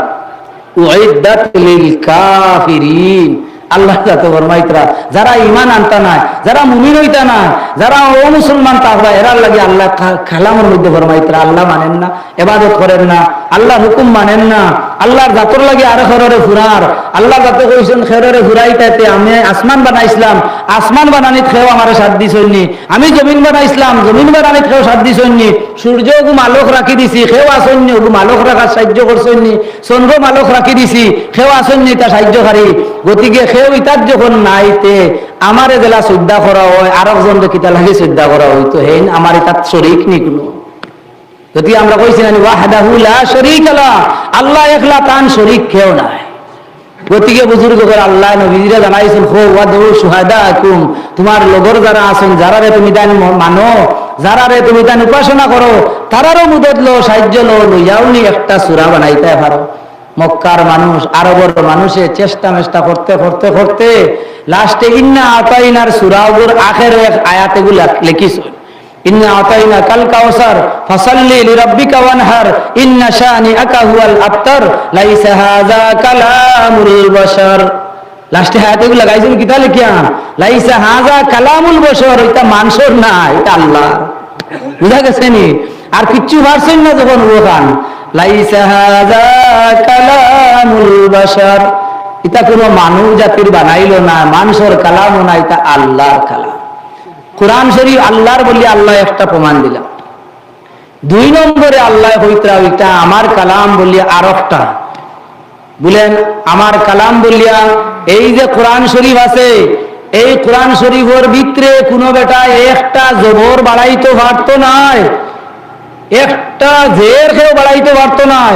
উইদ্দাত লিল কাফিরিন। আল্লাহ তাআলা ফরমাইতরা যারা ঈমান আনতা না, যারা মুমিন হইতা না, যারা ও মুসলমান তাকবা এরার লাগি আল্লাহ কালামের মধ্যে ফরমাইতরা আল্লাহ মানেন না, ইবাদত করেন না, আল্লাহর হুকুম মানেন না, আল্লাহর জাতর লাগে আরো খেররে ফুরার আল্লাহ যাতে কইছেন খেররে ফুরাইতে আমি আসমান বানাইছিলাম আসমান বানানিত খেও আমার সাথ দিছনি আমি জমিন বানাইছিলাম জমিন বানানিত খেও সাথ দিছনি সূর্য গু মালক রাখি দিছি খেও আসনি গু মালক রাখার সাহায্য করছনি চন্দ্র মালক রাখি দিছি খেও আসনি তা সাহায্যকারী গতিকে খেও ইতার যখন নাইতে আমারে জেলা শ্রদ্ধা করা হয় আর একজন কিতা লাগে শ্রদ্ধা করা হইতো হেন আমার ইতার শরীক নি কোনো যদি আমরা কইছি না ওয়াহদাহু লা শারীকা লা আল্লাহ একলা তান শরীক কেউ নাই গতিকে বুজুর্গ করে আল্লাহ নবীরা জানাইছেন খো ওয়াদু শুহাদাকুম তোমার লগর যারা আছেন যারারে তুমি তান মানো যারারে তুমি তান উপাসনা করো তারারও মদদ লো সাহায্য লো লইয়াওনি একটা সূরা বানাইতে পারো মক্কার মানুষ আরবের মানুষে চেষ্টা মেষ্টা করতে করতে করতে লাস্টে ইন্না আতাইনার সূরার আখের এক আয়াতে গুলা লিখিছে ইন্না আতাইনা কাল কাউসার ফাসাল্লি লিরাব্বিকা ওয়ানহার ইন্না শানিআকা হুয়াল আবতার লাইসা হাযা কালামুল বাশার লাস্টে হায়াতেগুলো লাগাইছেন কিতা লিখিয়া লাইসা হাযা কালামুল বাশার এটা মানুষের না এটা আল্লাহ বুঝা গেছে নি আর কিচ্ছু পারছেন না যখন ওখান লাইসা হাযা কালামুল বাশার এটা কোনো মানব জাতির বানাইলো না মানুষের কালামও না এটা আল্লাহর কালাম কোরআন শরীফ আল্লাহর বলি আল্লাহ একটা প্রমাণ দিলাম দুই নম্বরে আল্লাহ হইতরা ওইটা আমার কালাম বলিয়া আর একটা বলেন আমার কালাম বলিয়া এই যে কোরআন শরীফ আছে এই কোরআন শরীফের ভিতরে কোনো বেটা একটা জবর বাড়াইতে পারতো নাই একটা জের খেয়েও বাড়াইতে পারতো নাই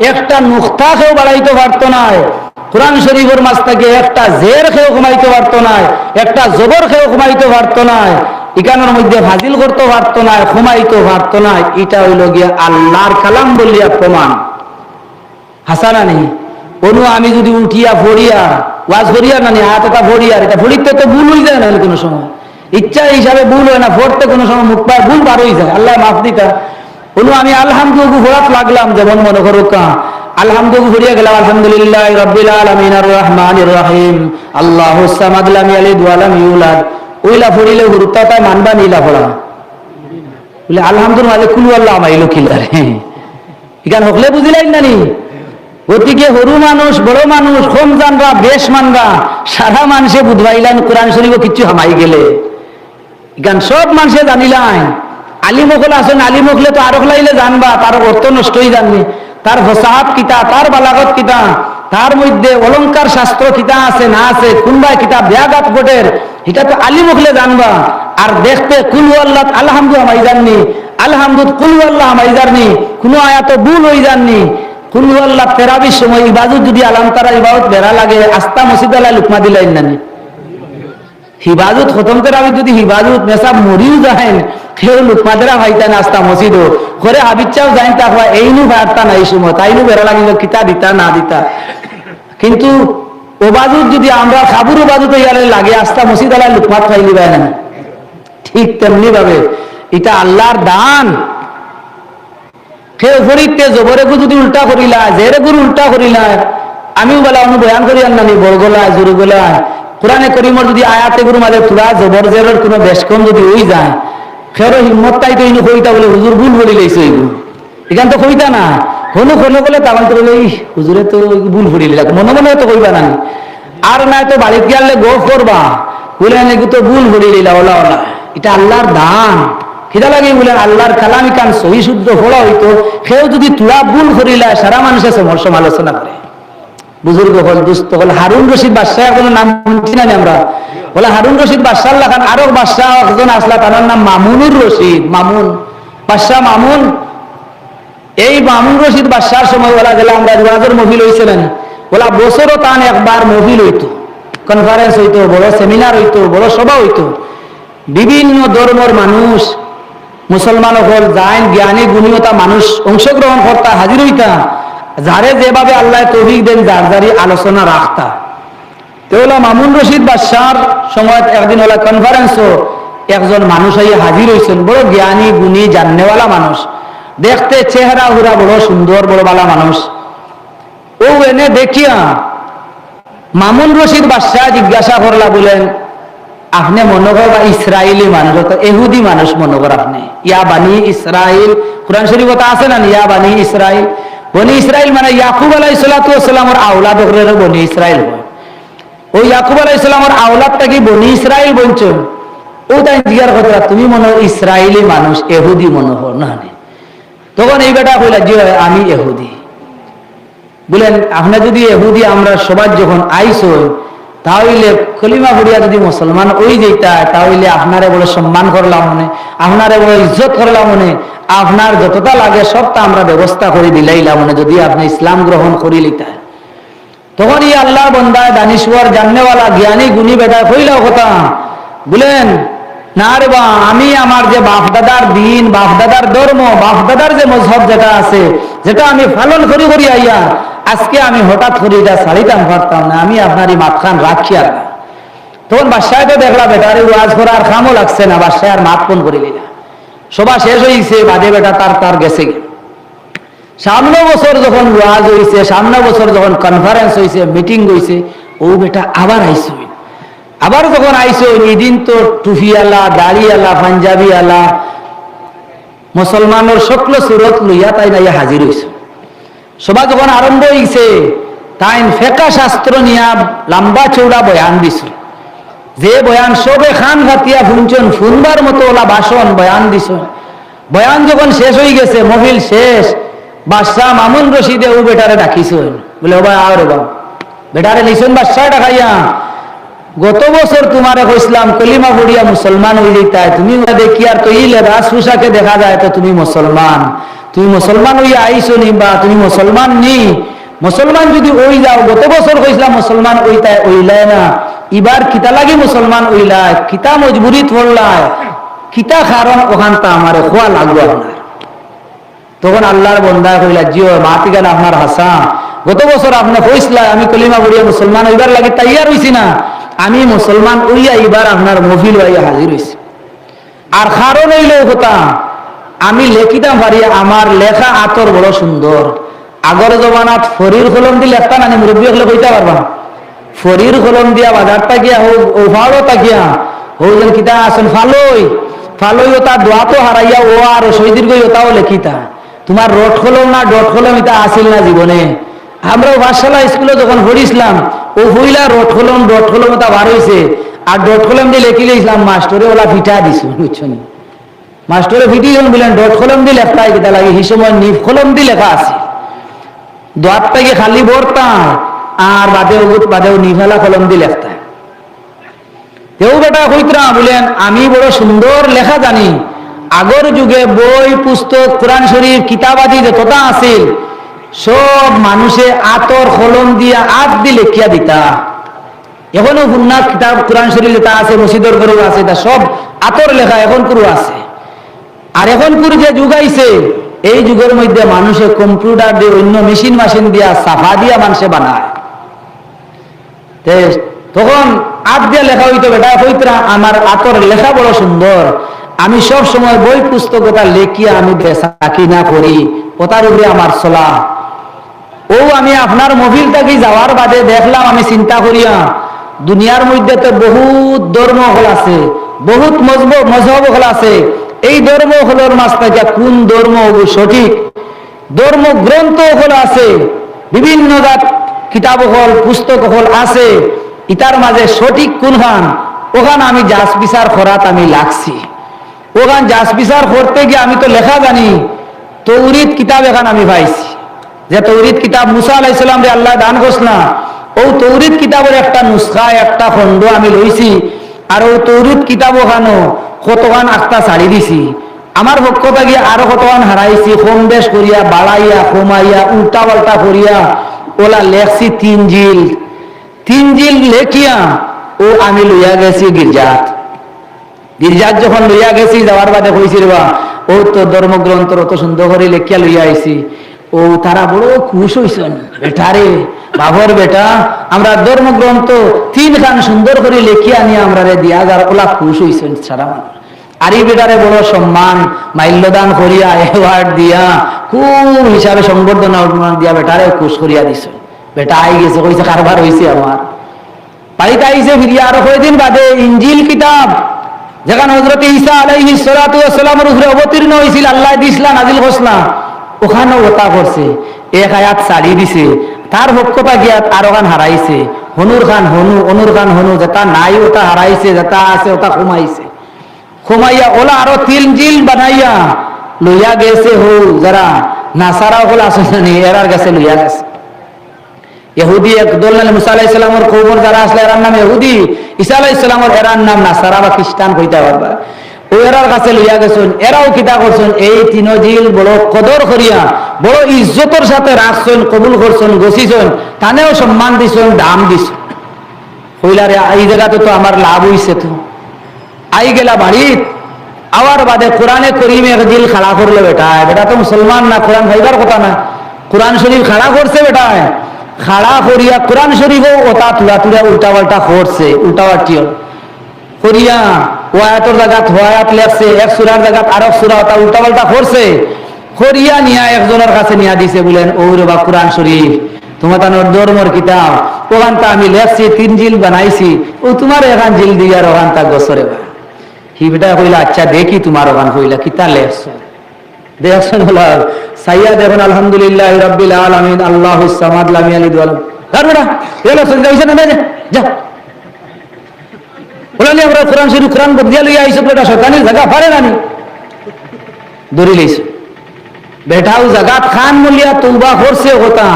একটা নুক্তা খেয়েও বাড়াইতে পারতো নাই কোরআন শরীফের মাঝ থেকে একটা জের খেয়েও কমাইতে পারতো না একটা জবর খেয়েও কমাইতে পারতো না ইকানোর মধ্যে ফাজিল করতে পারতো না কমাইতে পারতো না এটা হইল গিয়া আল্লাহর কালাম বলিয়া প্রমাণ হাসানা নেই অনু আমি যদি উঠিয়া ফড়িয়া ওয়াজ ফড়িয়া না নি হাতটা ফড়িয়া এটা ফড়িতে তো ভুল হয়ে যায় না কোনো সময় ইচ্ছা হিসাবে ভুল হয় না ফড়তে কোনো সময় মুখ পায় ভুল বার হয়ে যায় আল্লাহ মাফ দিতা অনু আমি আলহামদুলিল্লাহ ফোড়াত লাগলাম যেমন মনে করো কা আলহামদুলিল্লাহ ঘুরিয়ে গেলাম আলহামদুলিল্লাহ রাব্বিল আলামিন আর রহমানির রহিম আল্লাহুস সামাদ লাম ইয়ালিদ ওয়া লাম ইউলাদ ওইলা ফড়িলে গুরুত্বটা মানবা নিলা পড়া বলে আলহামদুলিল্লাহ কুলু আল্লাহ মাইলো কিলারে ইকান হকলে বুঝিলাই না নি গতিকে হরু মানুষ বড় মানুষ কম জানরা বেশ মানরা সারা মানুষে বুঝবাইলেন কোরআন শরীফ কিছু হামাই গেলে ইকান সব মানুষে জানিলাই আলিমকল আসেন আলিমকলে তো আরো লাইলে জানবা তার অর্থ নষ্টই জাননি তার ফসাহাত কিতা তার বালাগত কিতা তার মধ্যে অলংকার শাস্ত্র কিতা আছে না আছে কোনবা কিতাব ব্যাঘাত ঘটের এটা তো আলিমকলে জানবা আর দেখতে কুলু আল্লাহ আলহামদুলিল্লাহ হামাই জাননি আলহামদুলিল্লাহ কুলু আল্লাহ হামাই জাননি কোনো আয়াত ভুল হই জাননি কুলু আল্লাহ তেরাবির সময় ইবাদত যদি আলাম তারা ইবাদত বেড়া লাগে আস্তা মসজিদ আল্লাহ লুকমা দিলাইন নানি হিবাজত খতম তেরাবি যদি হিবাজত মেসাব মরিও যায় কেউ লুকমাদেরা ভাইতেন আস্তা মসজিদ করে হাবিচ্ছাও যাই তা এইনু ভারতা নাই সময় তাইনু বেড়া লাগিল কিতা দিতা না দিতা কিন্তু ওবাজুত যদি আমরা খাবুর ওবাজুত ইয়ালে লাগে আস্তা মসজিদ আল্লাহ লুকমাত খাইলি ভাই না ঠিক তেমনি ভাবে এটা আল্লাহর দান কেউ ফরিতে জবরেগু যদি উল্টা করিলা জেরেগুর উল্টা করিলা আমিও বলা অনু বয়ান করি আন্নানি বড়গোলা জোরগোলা কোরআনে করিমর যদি আয়াতে গুরু মাঝে তুলা জবর জেরের কোনো বেশকম যদি ওই যায় খের হিম্মত তাই তো ইনু কইতা বলে হুজুর ভুল বলি লইছে এখান তো কইতা না হনু কোনো বলে তখন তো বলে হুজুরে তো ভুল ভরিলি মনে মনে তো কইবা না আর না তো বাড়িতে গেলে গোফ করবা বলে নাকি তো ভুল ভরিলিলা ওলা ওলা এটা আল্লাহর দান খিদা লাগে বলে আল্লাহর কালামি কান সহি শুদ্ধ ফোড়া হইতো কেউ যদি তুলা ভুল করিলা সারা মানুষের সমালোচনা করে বুজুর্গ হল দুস্থ হল হারুন রশিদ বাদশাহ কোনো নাম শুনছি না আমরা বলে হারুন রশিদ বাদশাহ লাগান আরো বাদশাহ একজন আসলা তার নাম মামুনুর রশিদ মামুন বাদশাহ মামুন এই মামুন রশিদ বাদশাহর সময় বলা গেলে আমরা রিওয়াজের মহিল হয়েছিলেন বলা বছরও তান একবার মহিল হইতো কনফারেন্স হইতো বড় সেমিনার হইতো বড় সভা হইতো বিভিন্ন ধর্মের মানুষ মুসলমান হল জাইন জ্ঞানী গুণীয়তা মানুষ অংশগ্রহণ করতা হাজির হইতা যারে যেভাবে আল্লাহ তৌফিক দেন যার যারি আলোচনা রাখতা তেওলা মামুন রশিদ বাদশাহর সময় একদিন হলো কনফারেন্সও একজন মানুষ আইয়া হাজির হয়েছেন বড় জ্ঞানী গুণী জাননেওয়ালা মানুষ দেখতে চেহারা হুরা বড় সুন্দর বড় বালা মানুষ ও এনে দেখিয়া মামুন রশিদ বাদশাহ জিজ্ঞাসা করলা বলেন আপনি মনে কর বা ইসরায়েলি মানুষ এহুদি মানুষ মনে কর আপনি ইয়া বানি ইসরায়েল কোরআন শরীফ আছে না ইয়া বানি ইসরায়েল বনি ইসরাইল মানে ইয়াকুব আলাইহিস সালাতু ওয়াস সালামের আওলাদ হলো বনি ইসরাইল হয়। ওই ইয়াকুব আলাইহিস সালামের আওলাদটা কি বনি ইসরাইল বলছেন? ও তাই জিজ্ঞাসা করতে, তুমি মনে হয় ইসরায়েলি মানুষ, এহুদি মনে হয় না? তখন এই বেটা কইলা, জি আমি এহুদি। বলেন আপনার যদি এহুদি আমরা সবার যখন আইসো, তাহলে কলিমা পড়িয়া যদি মুসলমান ওই যেটা, তাহলে আপনারে বলে সম্মান করলাম মনে, আপনারে বলে ইজ্জত করলাম মনে, আপনার যতটা লাগে সবটা আমরা ব্যবস্থা করে দিলাইলাম মনে, যদি আপনি ইসলাম গ্রহণ করি লিতা। তখন এই আল্লাহ বন্দায় দানিশ্বর জাননেওয়ালা জ্ঞানী গুণী বেটা কইলাও কথা, বলেন না রে বা, আমি আমার যে বাপদাদার দিন, বাপদাদার ধর্ম, বাপদাদার যে মজহব যেটা আছে, যেটা আমি পালন করি করি আইয়া, আজকে আমি হঠাৎ করে এটা ছাড়িতাম পারতাম না, আমি আপনারই মাতখান রাখি আর না। তখন বাদশাহ তো দেখলা বেটারে ওয়াজ করার খামও লাগছে না, বাদশাহ আর মাত ফোন করিলি না, সভা শেষ হয়েছে, বাদে বেটা তার গেছে গে। সামনে বছর যখন ওয়াজ হয়েছে, সামনে বছর যখন কনফারেন্স হয়েছে, মিটিং হয়েছে, ও বেটা আবার আইসো। আবার যখন আইসো, এই দিন তো টুফি আলা, দাড়ি আলা, পাঞ্জাবি আলা, মুসলমানের সকল সুরত লইয়া তাই না হাজির হয়েছে। সভা যখন আরম্ভ হয়েছে, তাই ফেকা শাস্ত্র নিয়া লম্বা চৌড়া বয়ান দিছ, যে বয়ান সবে খান ঘাতিয়া শুনছেন, শুনবার মতো ওলা ভাষণ বয়ান দিছ। বয়ান যখন শেষ হয়ে গেছে, মহিল শেষ, বাদশাহ মামুন রশিদে ও বেটারে ডাকিছ, বলে ও ভাই আও রে বাবা, বেটারে নিছেন বাদশাহ ডাকাইয়া, গত বছর তোমারে কইছিলাম কলিমা পড়িয়া মুসলমান হয়ে যেতাই, তুমি দেখি আর তো ইলে রাস পোশাকে দেখা যায় তো তুমি মুসলমান, তুমি মুসলমান হইয়া আইসো নি, বা তুমি মুসলমান নি? মুসলমান যদি ওই যাও, গত বছর কইছিলাম মুসলমান ওইটাই ওইলাই না, এবার কিতা লাগি মুসলমান ওইলাই, কিতা মজবুরি পড়লাই, কিতা কারণ ওখানটা আমার খোয়া লাগলো আপনার। তখন আল্লাহর বন্দা কইলা, জিও মাতি গেল আপনার হাসা, গত বছর আপনার কইছিলা আমি কলিমা পড়িয়া মুসলমান ওইবার লাগে তাইয়ার হইছি না, আমি মুসলমান ওইয়া এবার আপনার মফিল হইয়া হাজির হয়েছি। আর কারণ হইল কথা, আমি লেখিতাম পারি, আমার লেখা আতর বড় সুন্দর। আগর জমানাত ফরির কলম দিয়ে লেখতা না, মুরব্বী হলে কইতে পারবা, ফরির কলম দিয়া বাজার তাকিয়া হোক, ওভারও তাকিয়া হোক, যেন কিতা আসেন ফালই ফালই, ওটা দোয়া তো হারাইয়া ও আর শহীদের গই ওটাও লেখিতা। তোমার রট কলম না ডট কলম এটা আসিল না জীবনে। আমরা পাঠশালা স্কুলে যখন পড়িছিলাম, ও হইলা রট কলম ডট কলম ওটা বার হয়েছে, আর ডট কলম দিয়ে লেখি লিখলাম, মাস্টরে ওলা ফিটা দিছ, বুঝছেন? মাস্টরে ফিটি বললেন ডট কলম দিয়ে লেখতাই কিতা লাগে, সেই সময় নিফ কলম দিয়ে লেখা আছে, দোয়ার থেকে খালি ভরতাম, আর বাদেও নিফালা কলম দিয়ে লেখতাম। কেউ বেটা কইতরা বলেন, আমি বড় সুন্দর লেখা জানি। আগর যুগে বই পুস্তক কোরআন শরীফ কিতাবাদি যতটা আছিল, সব মানুষে আতর কলম দিয়া আত দিয়ে লেখিয়া দিতা। এখনো গুন্নার কিতাব কোরআন শরীফ লেখা আছে, মসজিদের ঘরেও আছে, তা সব আতর লেখা এখন পুরো আছে। আর এখন পুরো যে যুগ আইছে, এই যুগের মধ্যে মানুষে কম্পিউটার দিয়ে, অন্য মেশিন দিয়া সাফা দিয়া মানুষে বানায়। তখন আত দিয়া লেখা হইতো, বেটা কইতরা আমার আতর লেখা বড় সুন্দর, আমি সব সময় বই পুস্তকতা লেখিয়া আমি বেসাকি না করি, ওটার উপরে আমার চলা। ও আমি আপনার মহিলটাকে যাওয়ার বাদে দেখলাম, আমি চিন্তা করিয়া, দুনিয়ার মধ্যে তো বহুত ধর্ম হল আছে, বহুত মজহব হল আছে, এই ধর্ম হলের মাঝ থেকে কোন ধর্ম সঠিক, ধর্ম গ্রন্থ হল আছে, বিভিন্ন জাত কিতাব হল পুস্তক হল আছে, ইতার মাঝে সঠিক কোনখান, ওখান আমি যাচ বিচার করাত আমি লাগছি। ওখান যাচ বিচার করতে গিয়ে আমি তো লেখা জানি, তৌরিত কিতাব এখান আমি পাইছি, যে তৌরিত কিতাব মুসা আলাইহিস সালাম রে আল্লাহ দান করছনা, ও তৌরিত কিতাবের একটা নুসখা, একটা খণ্ড আমি লইছি, আর ও তৌরিত কিতাব ওখানো কতখান আখতা ছাড়ি দিছি। আমার পক্ষতা গিয়ে আরো কতখান হারাইছি, কম বেশ করিয়া, বাড়াইয়া কমাইয়া উল্টা পাল্টা করিয়া ওলা লেখছি তিন জিল লেখিয়া ও আমি লইয়া গেছি গির্জাত। গির্জাত যখন লইয়া গেছি, যাওয়ার বাদে কইছি রে বা, ও তো ধর্মগ্রন্থ অত সুন্দর করে লেখিয়া লইয়া আইছি। ও তারা বড় খুশ হইছেন, বেটারে বাবর বেটা, আমরা ধর্মগ্রন্থ 3 খান সুন্দর করে লেখিয়া নিয়ে আমরা দিয়া যার, ওলা খুশ হইছেন সারা মানুষ। আর এই বেটারে বড় সম্মান মাল্যদান করিয়া, অ্যাওয়ার্ড দিয়া, খুব হিসাবে সংবর্ধনা দিয়া বেটারে খুশ করিয়া দিছ। বেটা আই গেছে, কইছে কারবার হয়েছে আমার বাড়িতে আইসে ফিরিয়া। আরো কয়েকদিন বাদে ইঞ্জিল কিতাব, যেখানে হযরত ঈসা আলাইহিস সালাতু ওয়াস সালামের উপরে অবতীর্ণ হয়েছিল, আল্লাহ দিসলা নাজিল করছলা, ওখানেও ওটা করছে, এক আয়াত ছাড়ি দিছে, তার পক্ষটা গিয়া আর ওখান হারাইছে, হনুর খান হনু, অনুর খান হনু, যেটা নাই ওটা হারাইছে, যেটা আছে ওটা কমাইছে, কমাইয়া ওলা আরো তিল জিল বানাইয়া লইয়া গেছে। হো যারা নাসারা হল আসেনি এরার কাছে লইয়া গেছে। ইহুদি একদল নালে মুসা আলাইহিস সালামের কওমের যারা আসলে এরার নাম ইহুদি, ঈসা আলাইহিস সালামের এরার নাম নাসারা বা খ্রিস্টান কইতে পারবা। ও এরার কাছে লইয়া গেছেন, এরাও কিতা করছেন, এই তিনজিল বড় কদর করিয়া বড় ইজ্জতের সাথে রাখছেন, কবুল করছেন, গছিছেন, তানেও সম্মান দিছেন, দাম দিছেন। কইলারে এই জায়গাতে তো আমার লাভ হইছে, তো আই গেলা বাড়িত আওয়ার বাদে কোরআনে করিমে এক জিল খাড়া করলো। বেটা তো মুসলমান না, কোরআন ভাইবার কথা না, কোরআন শরীফ খাড়া করছে। বেটায় খাড়া করিয়া কোরআন শরীফও ওটা তুলা তুলা উল্টা পাল্টা করছে, উল্টা পাল্টিও করিয়া ওয়ায়াতের জায়গা ওয়ায়াত লেখছে, এক সূরার জায়গা আরেক সূরা ওটা উল্টা পাল্টা করছে, করিয়া নিয়া একজনের কাছে নিয়া দিছে, বলেন ও রে বা কোরআন শরীফ তোমার তানোর ধর্মর কিতাব, ওখানটা আমি লেখছি, 3 জিল বানাইছি, ও তোমার এখান জিল দিয়ার ওখানটা গছরে বা হি বেটা কইলা আচ্ছা দেখি তোমার ওখান কইলা কিতা লেখছো, দেখছেন হলো সাইয়া দেখুন আলহামদুলিল্লাহ রাব্বিল আলামিন আল্লাহুস সামাদ লাম ইয়ালিদ ওয়া লাম আর বেটা এলো যাইছে না যা বলানি আমরা কোরআন শরীফ কোরআন বদিয়া লইয়া আইছো, বেটা শয়তানের জায়গা পারে নানি দড়ি লইছো। বেটাও জাগাত খান মুলিয়া তওবা করছে কথা,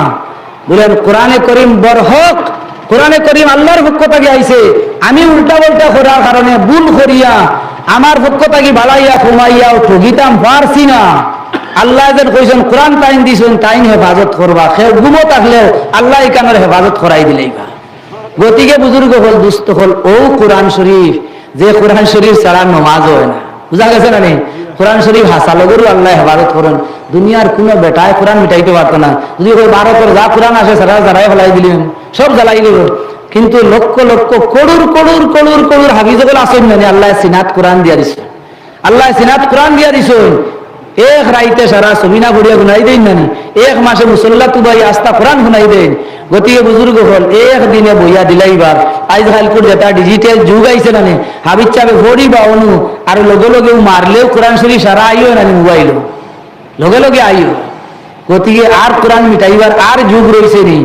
বলেন কোরআনে করিম বরহক, কোরআনে করিম আল্লাহর পক্ষ থেকে আইছে, আমি উল্টা পাল্টা করার কারণে ভুল করিয়া আমার পক্ষ থেকে বাড়াইয়া কমাইয়াও ঠগিতাম পারছি না। আল্লাহ যেন কইছেন কোরআন টাইম দিছেন, টাইম হেফাজত করবা, সে গুমো থাকলে আল্লাহ এখানের হেফাজত করাই দিলেই বা। গতিকে বুজুর্গ হল, দুস্থ হল, ও কোরআন শরীফ, যে কোরআন শরীফ ছাড়া নমাজ হয় না, বুঝা গেছে না নি? কোরআন শরীফ হাসালগরু আল্লাহ হেফাজত করেন, দুনিয়ার কোন বেটায় কোরআন মিটাইতে পারতো না। যদি ওই ভারতের যা কোরআন আসে সারা যারাই ফেলাই দিলেন, সব জ্বালাই দিব। কিন্তু লক্ষ লক্ষ করুর করুর করুর করুর হাফিজগুলো আসেন না, আল্লাহ সিনাত কোরআন দিয়া দিছে, আল্লাহ সিনাত কোরআন দিয়া দিছে। এক রাইতে সারা সবিনা ভরিয়া গুনাই দেন নানি, এক মাসে মুসল্লা তুবাই আস্তা কোরআন গুনাই দেন। গতিকে বুজুর্গ হল এক দিনে বইয়া দিলাইবার আজ হালকুর যেটা ডিজিটাল যুগ আইছে নানি, হাবিজ চাবে ভরি বা অনু আর লগে লগেও মারলেও কোরআন শরীফ সারা আইও নানি, মোবাইল লগে লগে আইও। গতিকে আর কোরআন মিটাইবার আর যুগ রয়েছে নি।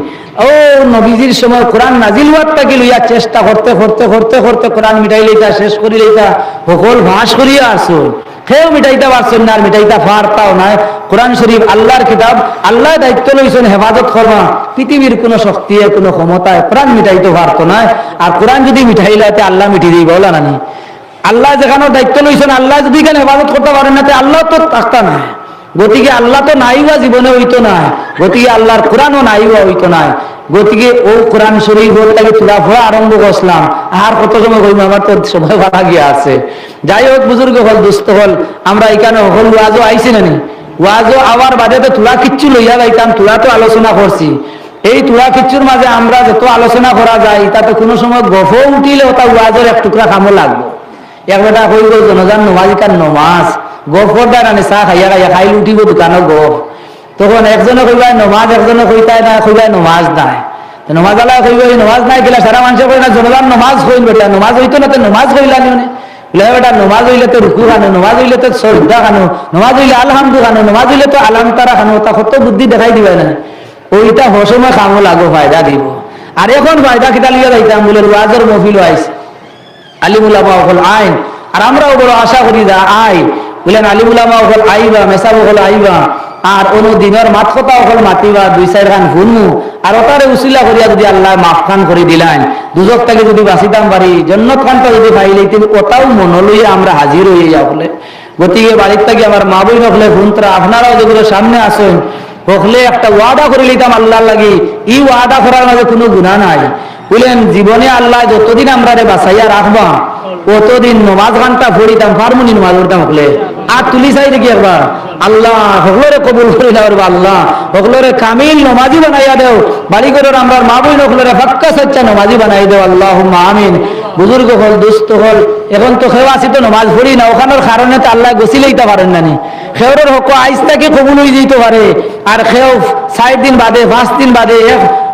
ও নবীজির সময় কোরআন নাজিল হওয়ারটাকে লইয়া চেষ্টা করতে করতে করতে করতে কোরআন মিটাই লইতা শেষ করি লইতা সকল ভাস করিয়া আসুন, কেউ মিটাইতে পারছেন না, আর মিটাইতে পারতাও না। কোরআন শরীফ আল্লাহর কিতাব, আল্লাহ দায়িত্ব লইছেন হেফাজত করবা। পৃথিবীর কোন শক্তি কোন ক্ষমতায় কোরআন মিটাইতে পারতো না, আর কোরআন যদি মিটাইলাতে আল্লাহ মিটি দিই বলা নানি। আল্লাহ যেখানে দায়িত্ব লইছেন, আল্লাহ যদি এখানে হেফাজত করতে পারেন না, আল্লাহ তো থাকতা না। গতিকে আল্লাহ তো নাইবা জীবনে হইতো না, গতিকে আল্লাহর কোরআনও নাইবা হইতো না। গতিকে ও কোরআন শরীফ লাগে তুলা ভরা আরম্ভ করলাম, আর কত সময় কইম, আমার তো সময় বাড়া গিয়া আছে। যাই হোক বুজুর্গ হল, দুস্থ হল, আমরা এখানে হল ওয়াজও আইছি নানি, ওয়াজও আবার বাদে তো তুলা কিচ্ছু লইয়া যাইতাম, তুলা তো আলোচনা করছি। এই তুলা কিচ্ছুর মাঝে আমরা যত আলোচনা করা যায়, তাতে কোনো সময় গফ উঠিলে ওটা ওয়াজের এক টুকরা কামও লাগবো। এক বেটা কইব জনজান নমাজ কার নমাজ গফর দাঁড়ানে চা খাইয়া খাইয়া খাইল উঠিব দোকানো গফ, তখন একজনে কইবাই নমাজ, একজনে কইতাই না কইবাই নমাজ নাই। নমাজ আল্লাহ কইব নমাজ নাই গেলা সারা মানুষে কই না জনজান নমাজ কইল, বেটা নমাজ হইতো না, তো নমাজ কইলা নিও বেটা, নমাজ হইলে তো রুকু খানো, নমাজ হইলে তো শ্রদ্ধা খানো, নমাজ হইলে আলহামদু খানো, নমাজ হইলে তো আলাম তারা খানো, তা কত বুদ্ধি দেখাই দিবে না। ওইটা হসময় খামো লাগো, ফায়দা দিব। আর এখন ফায়দা কিতা লিয়া যাইতাম বলে ওয়াজের মহফিল আইছে, আলিমুলামা হল আইন, আর আমরাও বড় আশা করি যা আই বলেন আলিমুলামা হল আইবা, মেসাবো হল আইবা, আর কোনো দিনের মাত কথা হল মাতিবা, 2-4 খান শুনমু, আর ওটারে উসিলা করিয়া যদি আল্লাহ মাফ খান করে দিলেন, দুজক থেকে যদি বাঁচিতাম পারি, জন্নত খানটা যদি পাইলেই, ওটাও মনে লইয়া আমরা হাজির হয়ে যাও বলে। গতিকে বাড়ির থেকে আমার মা বই নকলে ভুন্তরা আপনারাও যেগুলো সামনে আসেন, হকলে একটা ওয়াদা করে নিতাম আল্লাহর লাগি। এই ওয়াদা করার মাঝে কোনো গুনাহ নাই। বলেন জীবনে আল্লাহ যতদিন আমরা বাঁচাইয়া রাখবা, কতদিন নমাজ ঘন্টা পড়িতাম, ফার্মুনি নমাজ পড়তাম হকলে। আর তুলি চাই দেখি একবার, আল্লাহ হকলরে কবুল করে দাও, আল্লাহ হকলরে কামিল নমাজি বানাইয়া দেও, বাড়ি করে আমরা মা বই নকলরে ফাক্কা সচ্চা নমাজি বানাই দেও, আল্লাহুম্মা আমিন। বুজুর্গ হল, দুস্থ হল, এখন তো খেয়ে আসি তো নমাজ পড়ি না, ওখানের কারণে তো আল্লাহ গছিলেইতে পারেন নানি। খেয়ের হক আইসটাকে কবুল হয়ে যেতে পারে, আর খেয়েও 4 দিন বাদে 5 দিন বাদে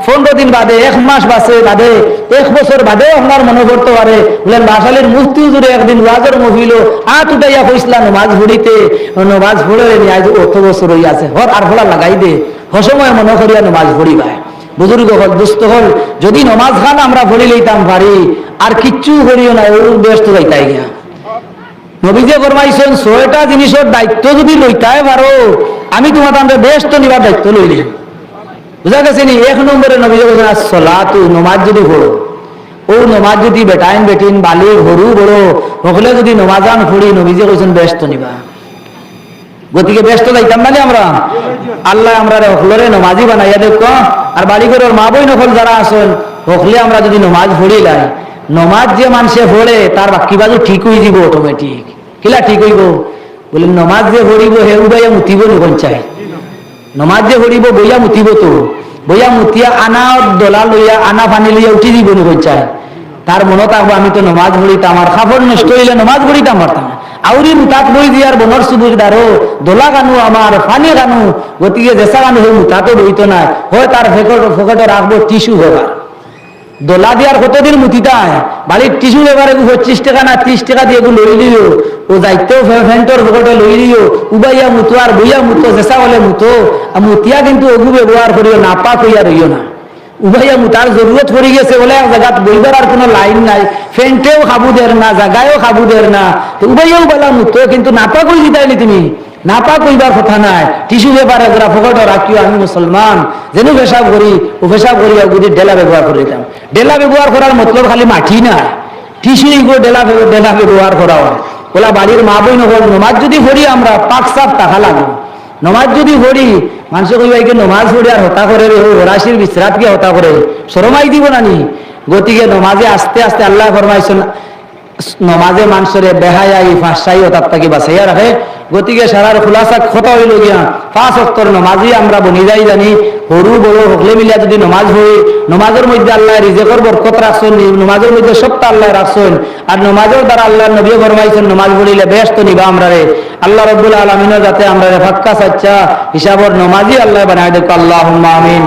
15 দিন বাদে, 1 মাস বাদে, 1 বছর বাদেও আপনার মনে করতে পারে বলেন বাসালের মুফতি হুজুরে একদিন ওয়াজের মহিল উঠাইয়া কইসলা নমাজ পড়িতে, নমাজ পড়ে আজ 8 বছর হই আছে হর আর ফলা লাগাই দে হসময় মনে করিয়া নমাজ পড়িবাই। বুজুর্গ হল, দুস্থ হল, যদি নমাজ খান আমরা পড়ি লইতাম পারি আর কিচ্ছু করিও না, ওর ব্যস্ত যাইতাই গিয়া। নবীজে ফরমাইছেন 6টা জিনিসের দায়িত্ব যদি লইতাই পারো আমি তোমার তাদের ব্যস্ত নিবার দায়িত্ব লইলি। বুঝা গেছে নি? 1 নম্বরে নবীজে বলছেন আসসালাতু, নমাজ যদি পড়ো, ও নমাজ যদি বেটাইন বেটিন বালি গরু বড় সকলে যদি নমাজান পড়ি নবীজে বলছেন ব্যস্ত নিবা। গতিকে ব্যস্ত যাইতাম মানে আমরা আল্লাহ আমরা সকলরে নমাজি বানাইয়া দেখ। আর বাড়ি ঘরের মা বই নকল যারা আছেন সকলে আমরা যদি নমাজ পড়ি লাই, নমাজ যে মানুষে পড়ে তার বাকি বাজু ঠিক হয়ে যাব অটোমেটিক। কিলা ঠিক হইব? বলেন নমাজ যে পড়িব হে উবাইয়া মুতিব নকল চাই। নমাজ যে পড়িব বইয়া মুতিব, তো বইয়া মুতিয়া আনা দোলা লইয়া আনা পানি লইয়া উঠি দিব নকল চাই। তার মনে থাকবো আমি তো নমাজ পড়িতাম, আমার খাবার নষ্ট হইলে নমাজ পড়িতাম পারতাম না। আউরি মুতাত বই দিয়ার বনর সুবুর দারো দোলা গানু আমার পানি গানু, গতিকে জেসা গানু হয়ে মুতাতো বইতো না হয় তার ফেকটে রাখবো টিস্যু ব্যবহার। দোলা দিয়ার কতদিন মুতিতায় বাড়ির টিস্যু ব্যবহার 25 টাকা না 30 টাকা দিয়ে লই দিও, ও যাইতেও ফ্যান্টর ফেকটে লই দিও, উবাইয়া মুতো আর বইয়া মুতো জেসা হলে মুতো। মুতিয়া কিন্তু ওগু ব্যবহার করিও না, পাক হইয়া রইও না। উবাইয়া মুতার জরুরত পড়ে গেছে বলে এক জায়গা বইবার আর কোনো লাইন নাই, ফেন্টেও খাবু দের না, জায়গায়ও খাবু দের না, উবাইয়াও বেলা মুতো, কিন্তু নাপাক হয়ে দিতাইনি তুমি, নাপাক হইবার কথা নাই। টিস্যু ব্যাপারে যারা ফোকট রাখিও, আমি মুসলমান যেন পেশাব করি ও পেশাব করি যদি ডেলা ব্যবহার করে দিতাম। ডেলা ব্যবহার করার মতলব খালি মাটি না, টিস্যু ডেলা ব্যবহার করা হয়। ওলা বাড়ির মা বই নকল নমাজ যদি পড়ি আমরা পাক সাপ টাকা লাগবে। নমাজ যদি পড়ি মানুষে কইবা একে নমাজ পড়ি আর হতা করে রে ওরাশির বিশ্রাত কে হতা করে শরমাই দিব নানি। গতিকে নমাজে আস্তে আস্তে আল্লাহ ফরমাইছেন নমাজে মানুষের বেহায়াই ফাঁসাই হতার তাকে বাঁচাইয়া রাখে। গতিকে সারার খোলাসা কথা হইল গিয়া 5 ওয়াক্তের নমাজই আমরা বনি যাই জানি। সরু বড় সকলে মিলিয়া যদি নমাজ হই, নমাজের মধ্যে আল্লাহ রিজেকের বরকত রাখছেন, নমাজের মধ্যে সবটা আল্লাহ রাখছেন। আর নমাজের দ্বারা আল্লাহ নবী ফরমাইছেন নমাজ পড়িলে ব্যস্ত নিবা আমরা রে। আল্লাহ রাব্বুল আলামিনের যাতে আমরা ফাক্কা সাচ্চা হিসাবর নমাজি আল্লাহ বানায় দেখ। আল্লাহুম্মা আমিন।